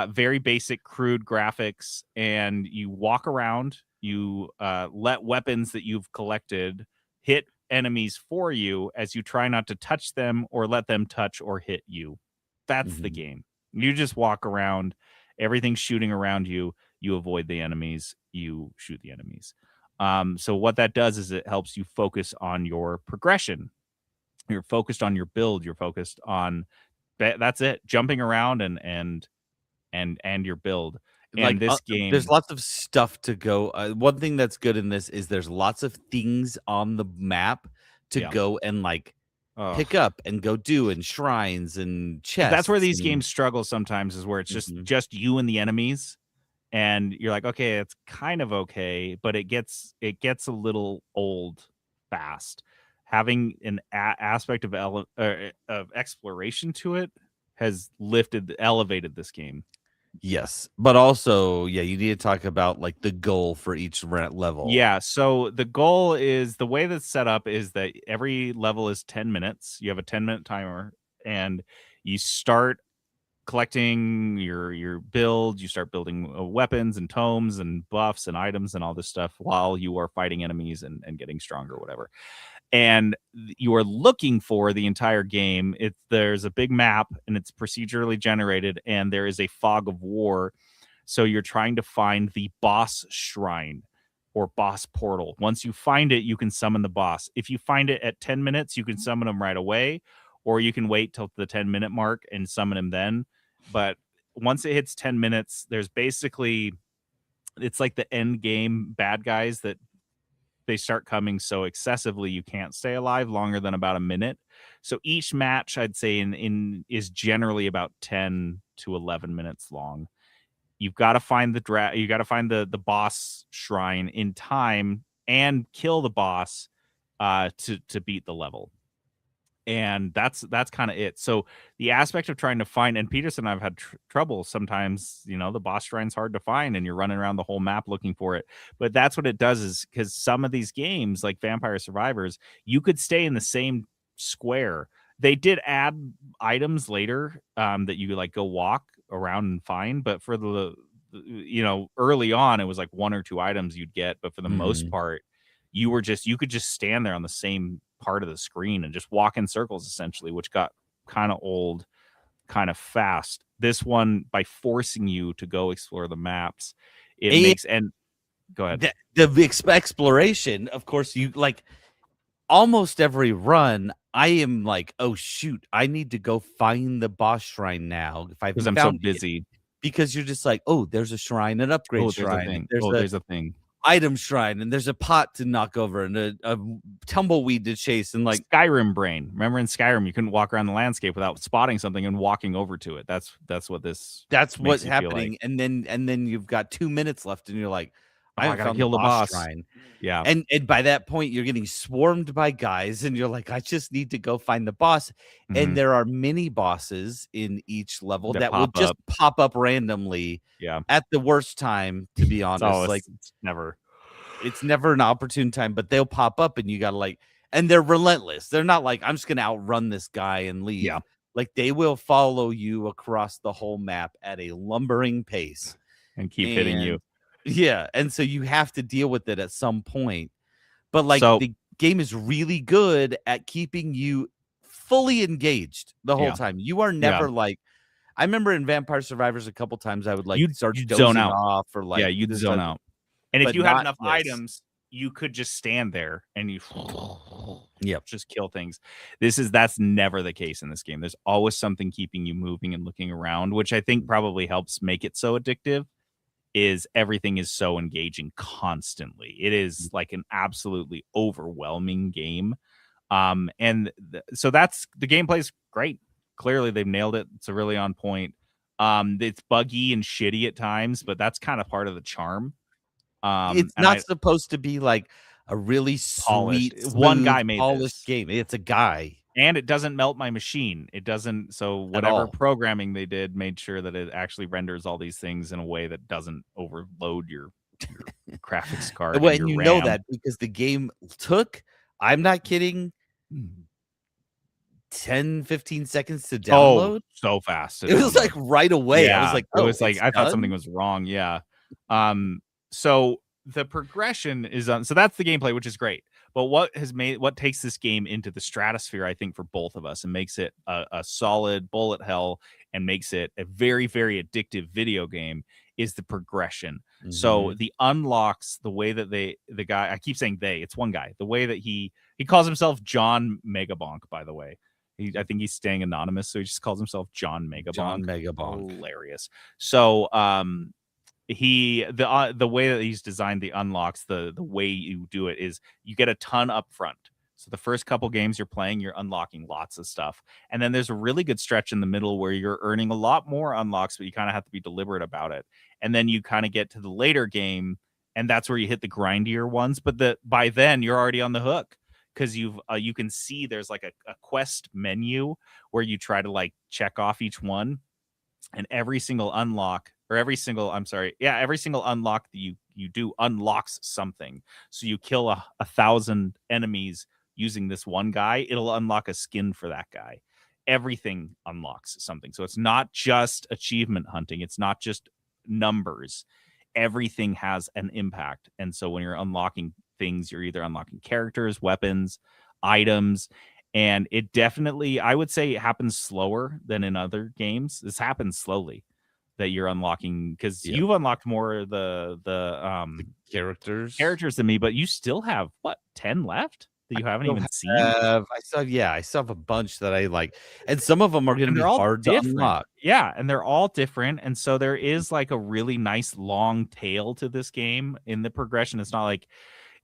Very basic, crude graphics, and you walk around. You let weapons that you've collected hit enemies for you as you try not to touch them or let them touch or hit you. That's the game. You just walk around. Everything's shooting around you. You avoid the enemies. You shoot the enemies. So what that does is it helps you focus on your progression. You're focused on your build. You're focused on that's it, jumping around and your build. And like, this game, there's lots of stuff to go. One thing that's good in this is there's lots of things on the map to go and like pick up and go do, and shrines and chests. That's where these games struggle sometimes, is where it's just you and the enemies. And you're like, okay, it's kind of okay, but it gets a little old fast. Having an aspect of exploration to it has elevated this game. Yes, but also, you need to talk about like the goal for each level. Yeah, so the goal is, the way that's set up is that every level is 10 minutes. You have a 10-minute timer, and you start collecting your build. You start building weapons and tomes and buffs and items and all this stuff while you are fighting enemies and getting stronger, whatever. And you are looking for the entire game. There's a big map, and it's procedurally generated, and there is a fog of war. So you're trying to find the boss shrine or boss portal. Once you find it, you can summon the boss. If you find it at 10 minutes, you can summon him right away, or you can wait till the 10-minute mark and summon him then. But once it hits 10 minutes, there's basically it's like the end game bad guys that they start coming so excessively you can't stay alive longer than about a minute. So each match, I'd say, in is generally about 10 to 11 minutes long. You've got to find you got to find the boss shrine in time and kill the boss to beat the level. And that's kind of it. So the aspect of trying to find, and Peterson and I've had trouble sometimes, the boss shrine's hard to find and you're running around the whole map looking for it. But that's what it does, is because some of these games like Vampire Survivors, you could stay in the same square. They did add items later that you could like go walk around and find, but for the early on it was like one or two items you'd get, but for the most part you could just stand there on the same part of the screen and just walk in circles essentially, which got kind of old kind of fast. This one, by forcing you to go explore the maps, and go ahead. The exploration, of course, you like almost every run I am like, oh shoot, I need to go find the boss shrine now because I'm so busy. Because you're just like, oh, there's a shrine, an upgrade shrine, there's a thing, item shrine, and there's a pot to knock over and a tumbleweed to chase, and like Skyrim brain. Remember in Skyrim you couldn't walk around the landscape without spotting something and walking over to it. That's what's happening. Like. And then you've got 2 minutes left and you're like, I gotta kill the boss shrine. Yeah. And by that point you're getting swarmed by guys and you're like, I just need to go find the boss. And there are mini bosses in each level that will just pop up randomly at the worst time, to be honest. It's never an opportune time, but they'll pop up and you gotta and they're relentless. They're not like, I'm just gonna outrun this guy and leave. Yeah. Like they will follow you across the whole map at a lumbering pace and keep hitting you. Yeah, and so you have to deal with it at some point. But the game is really good at keeping you fully engaged the whole time. You are never I remember in Vampire Survivors a couple times I would you'd zone off or you'd zone out. And if you had enough items, you could just stand there and you just kill things. That's never the case in this game. There's always something keeping you moving and looking around, which I think probably helps make it so addictive. Is everything is so engaging constantly. It is like an absolutely overwhelming game. So that's the gameplay's great. Clearly they've nailed it. It's really on point. It's buggy and shitty at times, but that's kind of part of the charm. It's not supposed to be like a really polished, sweet, one guy made polished game. It's a guy. And it doesn't melt my machine. It doesn't. So whatever programming they did made sure that it actually renders all these things in a way that doesn't overload your graphics card. Well, and you know that because the game took, I'm not kidding, 10, 15 seconds to download. So fast. It was like right away. Yeah, I was like, it was like, I thought something was wrong. Yeah. So the progression is on. So that's the gameplay, which is great. But what takes this game into the stratosphere, I think, for both of us and makes it a solid bullet hell and makes it a very, very addictive video game is the progression. So the unlocks, the way that the guy, I keep saying it's one guy, the way that he calls himself John Megabonk, by the way. I think he's staying anonymous, so he just calls himself John Megabonk. John Megabonk. Hilarious. So the way that he's designed the unlocks, the way you do it is you get a ton up front. So the first couple games you're playing, you're unlocking lots of stuff. And then there's a really good stretch in the middle where you're earning a lot more unlocks, but you kind of have to be deliberate about it. And then you kind of get to the later game, and that's where you hit the grindier ones. But by then you're already on the hook because you can see there's like a quest menu where you try to check off each one, and every single unlock that you do unlocks something. So you kill 1,000 enemies using this one guy, it'll unlock a skin for that guy. Everything unlocks something. So it's not just achievement hunting. It's not just numbers. Everything has an impact. And so when you're unlocking things, you're either unlocking characters, weapons, items, and it definitely, I would say, it happens slower than in other games. This happens slowly. That you're unlocking because you've unlocked more the characters than me, but you still have 10 left? that you haven't still even seen? I still have a bunch that I like, and some of them are gonna And be they're all hard to different. unlock. Yeah, and they're all different, and so there is, like, a really nice long tail to this game in the progression. It's not like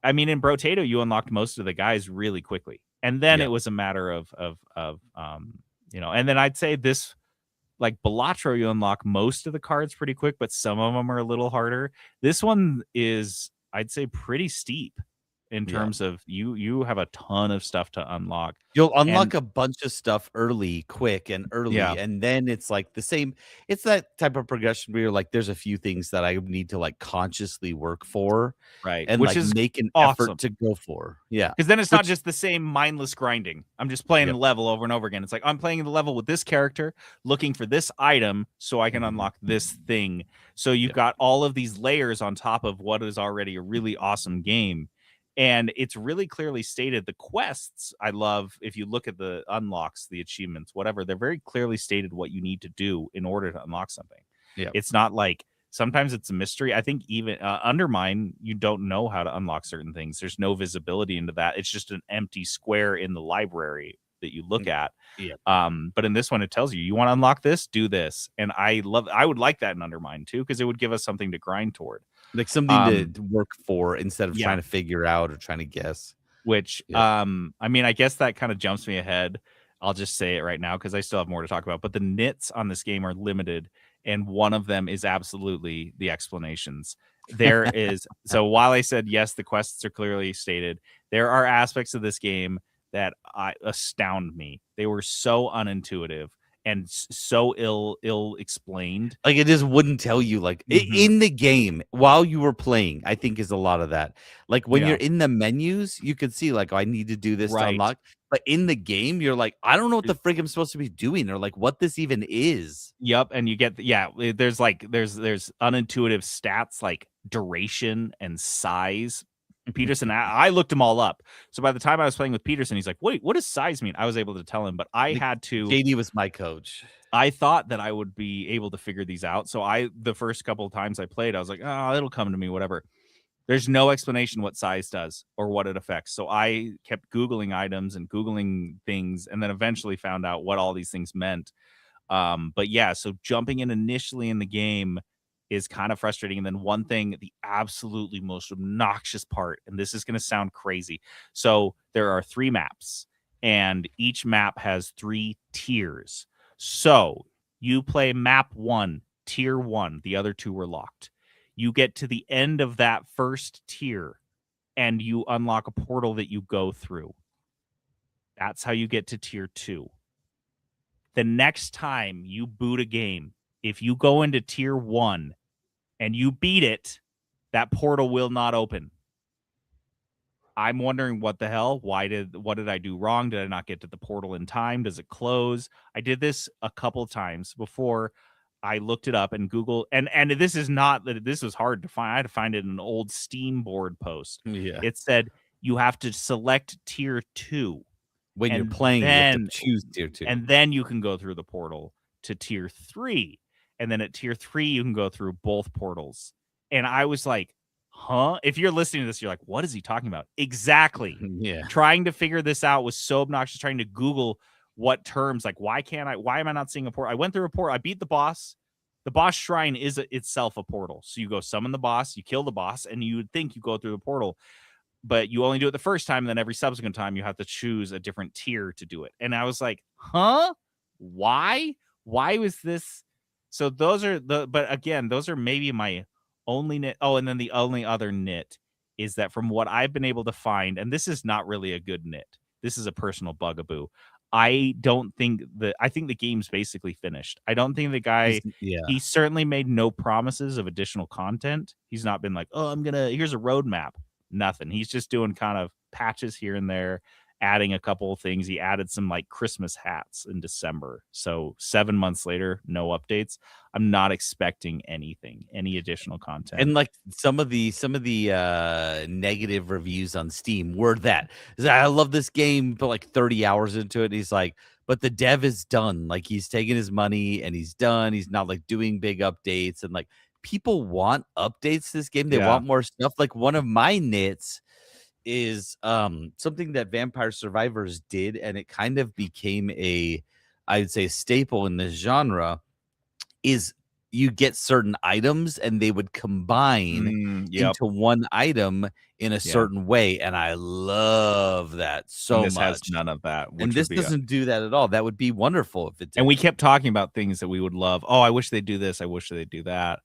I mean, in Brotato, you unlocked most of the guys really quickly, and then Yeah. it was a matter of, and then I'd say this like Balatro, you unlock most of the cards pretty quick, but some of them are a little harder. This one is, I'd say, pretty steep in Yeah. terms of you have a ton of stuff to unlock. You'll unlock And a bunch of stuff quick and yeah, early, and then it's like the same. It's that type of progression where you're like, there's a few things that I need to like consciously work for right, and which like is make an effort awesome. to go for. Yeah. Because then it's not Which just the same mindless grinding. I'm just playing the Yep. level over and over again. It's like I'm playing the level with this character, looking for this item so I can Mhm. unlock this thing. So you've Yep. got all of these layers on top of what is already a really awesome game. And it's really clearly stated. The quests, I love, if you look at the unlocks, the achievements, whatever, they're very clearly stated what you need to do in order to unlock something. Yep. It's not like sometimes it's a mystery. I think even Undermine, you don't know how to unlock certain things. There's no visibility into that. It's just an empty square in the library that you look at. Yeah. But in this one, it tells you, you want to unlock this, do this. And I would like that in Undermine too, because it would give us something to grind toward. Like something to work for instead of Yeah. trying to figure out or trying to guess. Which, Yeah. I mean, I guess that kind of jumps me ahead. I'll just say it right now because I still have more to talk about. But the nits on this game are limited, and one of them is absolutely the explanations. There is so while I said yes, the quests are clearly stated, there are aspects of this game that astound me. They were so unintuitive and so ill explained. Like, it just wouldn't tell you, like, in the game while you were playing, I think is a lot of that. Like, when Yeah. you're in the menus, you could see, like, "Oh, I need to do this to Right. unlock," but in the game, you're like, "I don't know what the frig I'm supposed to be doing or, like, what this even is." Yep, and you get there's unintuitive stats like duration and size. Peterson, I looked them all up. So by the time I was playing with Peterson, he's like, "Wait, what does size mean?" I was able to tell him, but I Like, had to. JD was my coach. I thought that I would be able to figure these out. So the first couple of times I played, I was like, "Oh, it'll come to me, whatever." There's no explanation what size does or what it affects. So I kept Googling items and Googling things, and then eventually found out what all these things meant. But yeah, so jumping in initially in the game is kind of frustrating. And then one thing, the absolutely most obnoxious part, and this is going to sound crazy. So there are 3 maps, and each map has 3 tiers. So you play map 1, tier 1, the other 2 were locked. You get to the end of that first tier and you unlock a portal that you go through. That's how you get to tier 2. The next time you boot a game, if you go into tier 1 and you beat it, that portal will not open. I'm wondering what the hell. What did I do wrong? Did I not get to the portal in time? Does it close? I did this a couple times before I looked it up and Google and this is not that this was hard to find. I had to find it in an old Steam board post. Yeah. It said you have to select tier 2. When you're And playing, you have to then- choose tier 2. And then you can go through the portal to tier 3. And then at tier 3, you can go through both portals. And I was like, huh? If you're listening to this, you're like, what is he talking about? Exactly. Yeah. Trying to figure this out was so obnoxious, trying to Google what terms, like, why am I not seeing a portal? I went through a portal. I beat the boss. The boss shrine is itself a portal. So you go summon the boss, you kill the boss, and you would think you go through the portal. But you only do it the first time, and then every subsequent time you have to choose a different tier to do it. And I was like, huh? Why was this? So those are but again, those are maybe my only nit. Oh, and then the only other nit is that from what I've been able to find, and this is not really a good nit. This is a personal bugaboo. I think the game's basically finished. I don't think the guy, he certainly made no promises of additional content. He's not been like, oh, here's a roadmap. Nothing. He's just doing kind of patches here and there, adding a couple of things. He added some like Christmas hats in December. So 7 months later, no updates. I'm not expecting any additional content. And like some of the negative reviews on Steam were that I love this game, but like 30 hours into it, he's like, but the dev is done. Like he's taking his money and he's done. He's not like doing big updates, and like people want updates to this game. They want more stuff. Like one of my nits is something that Vampire Survivors did, and it kind of became I'd say, staple in this genre, is you get certain items and they would combine into one item in a certain way. And I love that so this much. has none of that. And this doesn't do that at all. That would be wonderful if it did. And we kept talking about things that we would love. Oh, I wish they'd do this. I wish they'd do that.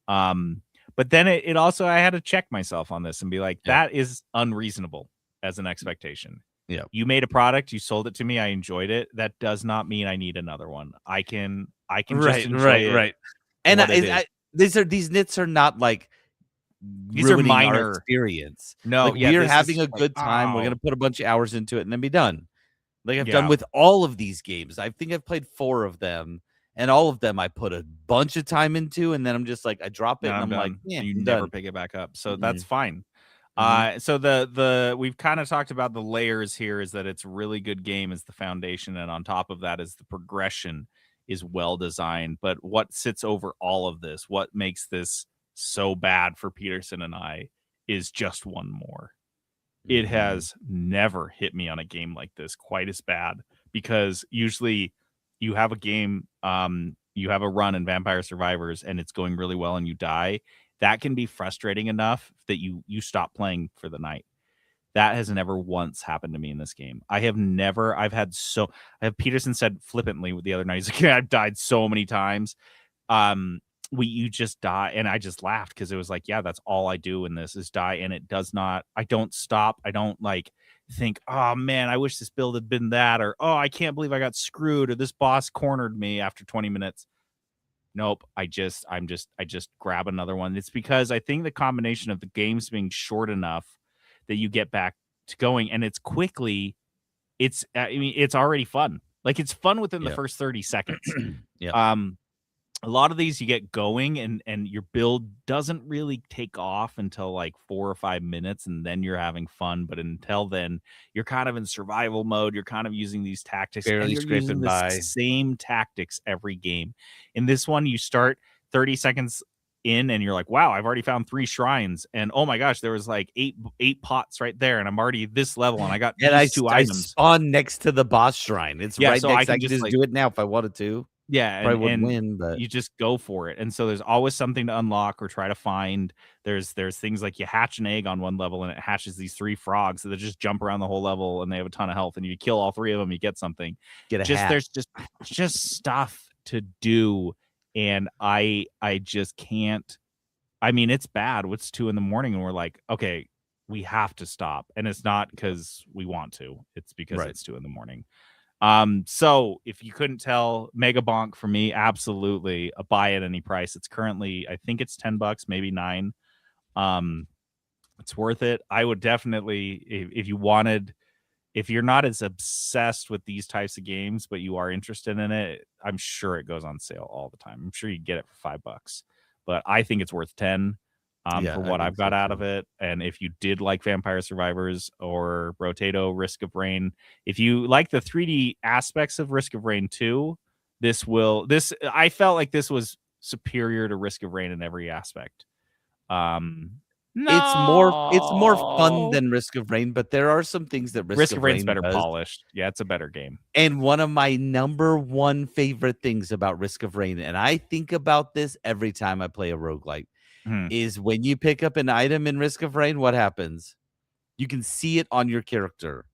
But then it also, I had to check myself on this and be like, that is unreasonable as an expectation. Yeah. You made a product, you sold it to me, I enjoyed it. That does not mean I need another one. I can just enjoy it. Right. And these nits are not like these are minor our experience. No, like, we're having a good time. We're gonna put a bunch of hours into it and then be done. Like I've done with all of these games. I think I've played 4 of them, and all of them I put a bunch of time into, and then I'm just like, I drop it, and I'm like, yeah, you I'm never done. pick it back up. So that's fine. So the we've kind of talked about the layers here, is that it's a really good game is the foundation, and on top of that is the progression is well designed. But what sits over all of this, what makes this so bad for Peterson and I, is just one more. It has never hit me on a game like this quite as bad, because usually you have a game, you have a run in Vampire Survivors and it's going really well and you die. That can be frustrating enough that you stop playing for the night. That has never once happened to me in this game. Peterson said flippantly the other night, he's like, I've died so many times. You just die. And I just laughed because it was like, yeah, that's all I do in this is die. And I don't stop. I don't like think, oh man, I wish this build had been that, or, oh, I can't believe I got screwed, or this boss cornered me after 20 minutes. Nope. I just grab another one. It's because I think the combination of the games being short enough that you get back to going, and it's already fun. Like, it's fun within the first 30 seconds. A lot of these you get going and your build doesn't really take off until like 4 or 5 minutes, and then you're having fun. But until then, you're kind of in survival mode. You're kind of using these tactics. Barely scraping by. Same tactics every game. In this one, you start 30 seconds in and you're like, wow, I've already found 3 shrines. And oh my gosh, there was like eight pots right there. And I'm already this level and I got these 2 items. I spawn next to the boss shrine. It's right so next. I can just do it now if I wanted to. Yeah, probably wouldn't win, but you just go for it. And so there's always something to unlock or try to find. There's things like you hatch an egg on one level and it hatches these 3 frogs that just jump around the whole level and they have a ton of health, and you kill all 3 of them, you get something. There's just stuff to do, and I just can't. I mean, it's bad. It's 2 a.m. and we're like, okay, we have to stop. And it's not because we want to. It's because it's 2 a.m. So if you couldn't tell, Mega Bonk for me, absolutely a buy at any price. It's currently, I think it's $10, maybe $9. It's worth it. I would definitely, if you're not as obsessed with these types of games, but you are interested in it, I'm sure it goes on sale all the time. I'm sure you get it for $5, but I think it's worth 10. For what I've got out of it. And if you did like Vampire Survivors or Rotato Risk of Rain, if you like the 3D aspects of Risk of Rain 2, I felt like this was superior to Risk of Rain in every aspect. It's more fun than Risk of Rain, but there are some things that Risk of Rain's Rain better does. Polished. Yeah, it's a better game. And one of my number 1 favorite things about Risk of Rain, and I think about this every time I play a roguelike, is when you pick up an item in Risk of Rain, what happens? You can see it on your character.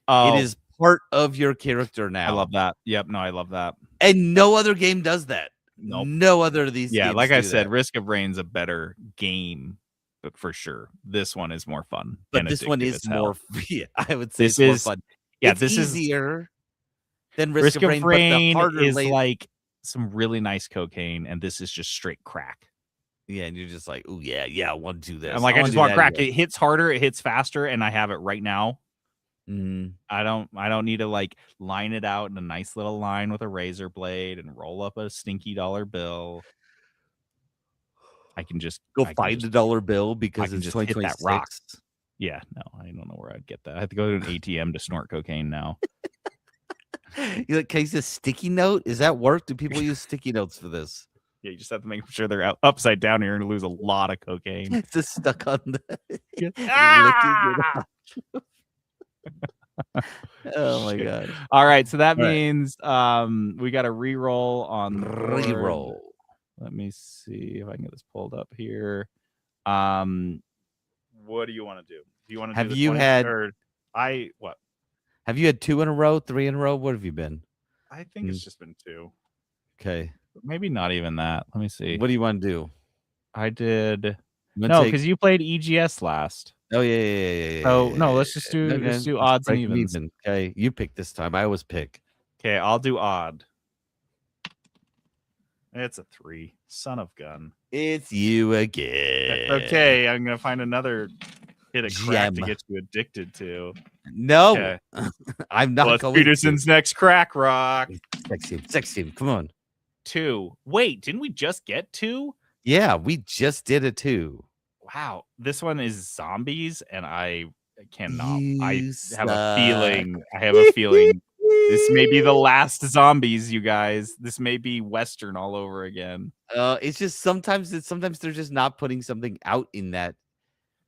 It is part of your character now. I love that. Yep, no, I love that. And no other game does that. Nope. No other of these games like I said, that. Risk of Rain's a better game, but for sure, this one is more fun. But this one is more, I would say this it's is more fun. Yeah, it's this easier than Risk of Rain, Rain but the is like some really nice cocaine, and this is just straight crack. Yeah, and you're just like, oh yeah, I want to do this. I'm like, I just want crack. It hits harder, it hits faster, and I have it right now. I don't need to like line it out in a nice little line with a razor blade and roll up a stinky dollar bill. I can just find the dollar bill because it's just hit 2026. that rock. Yeah, no, I don't know where I'd get that. I have to go to an ATM to snort cocaine now. You're like, can I use a sticky note? Is that work? Do people use sticky notes for this? Yeah, you just have to make sure they're upside down. You're going to lose a lot of cocaine. It's just stuck on the. Oh my god! All right, so that All right. means we got a re-roll on the board. Reroll. Let me see if I can get this pulled up here. What do you want to do? Do you want to Have do the you 20 had- or what? Have you had 2 in a row, 3 in a row? What have you been? I think it's just been 2. Okay. Maybe not even that. Let me see. What do you want to do? I did You wanna no, take- because you played EGS last. Oh yeah. So no, let's just do Okay, let's do let's odds and break 'em evens. even. Okay, you pick this time. I always pick. Okay, I'll do odd. It's a 3. Son of gun. It's you again. That's okay. I'm gonna find another hit of crack to Gem. get you addicted to. No, Okay. I'm not What's going Peterson's next crack rock? to. Sexy. Come on. 2. Wait, didn't we just get 2? Yeah, we just did it too. Wow, this one is zombies, and I cannot. You I have a suck. feeling. I have a feeling this may be the last zombies, you guys. This may be Western all over again. It's just sometimes they're just not putting something out in that,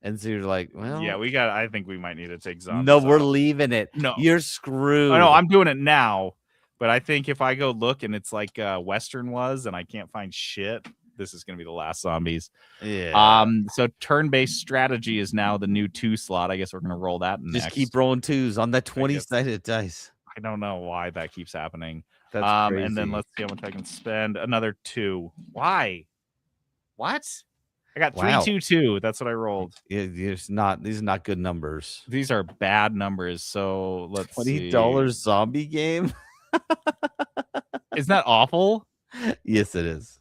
and so you're like, well, Yeah, we got. I think we might need to take zombies. no, we're off. leaving it. No. You're screwed. I know I'm doing it now, but I think if I go look and it's like Western was, and I can't find shit, this is gonna be the last zombies. Yeah. So turn-based strategy is now the new 2 slot. I guess we're gonna roll that next. Just keep rolling 2s on that guess. 20-sided dice. I don't know why that keeps happening. That's crazy. And then let's see how much I can spend. Another 2. Why? What? I got 3, Wow. 2, 2. That's what I rolled. Yeah, these are not good numbers. These are bad numbers. So let's see. $20 zombie game. Isn't that awful? Yes, it is.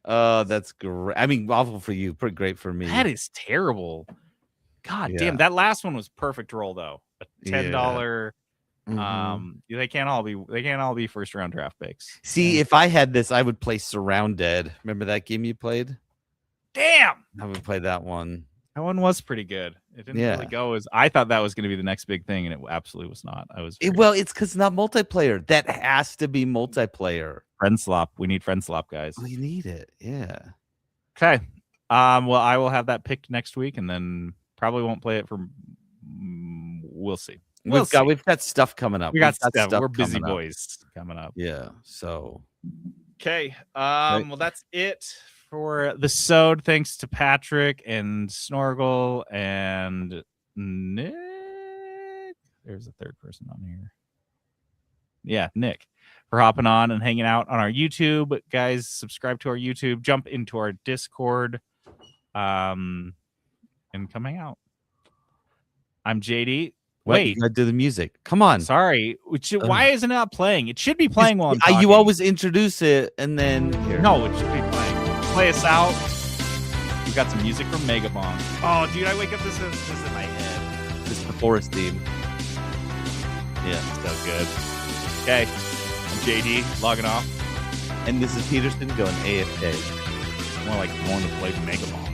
That's great. I mean, awful for you, pretty great for me. That is terrible. God Yeah. damn, that last one was perfect roll though. A $10. Mhm. They can't all be first round draft picks. See, if I had this, I would play Surrounded. Remember that game you played? Damn, I would play that one. that one was pretty good. It didn't really go as I thought that was going to be the next big thing, and it absolutely was not. I was Well, it's because not multiplayer. That has to be multiplayer. friend slop. We need friend slop, guys. Well, you need it. Yeah. Okay. Well, I will have that picked next week, and then probably won't play it for. We'll see. We've got stuff coming up. We got We've stuff. We're busy coming up. boys coming up. Yeah. So. Okay. Well, that's it for the sode. Thanks to Patrick and Snorgle and Nick. There's a third person on here. Yeah, Nick, for hopping on and hanging out on our YouTube. Guys, subscribe to our YouTube. Jump into our Discord. And come hang out. I'm JD. Wait, you gotta do the music. Come on. Sorry. Why isn't it not playing? It should be playing while I'm talking. You always introduce it and then here. No, it should be playing. Play us out. We got some music from Megabong. Oh, dude, I wake up. This is in my head. This is the forest theme. Yeah, so good. Okay, I'm JD logging off. And this is Peterson going AFK. More like going to play Megabong.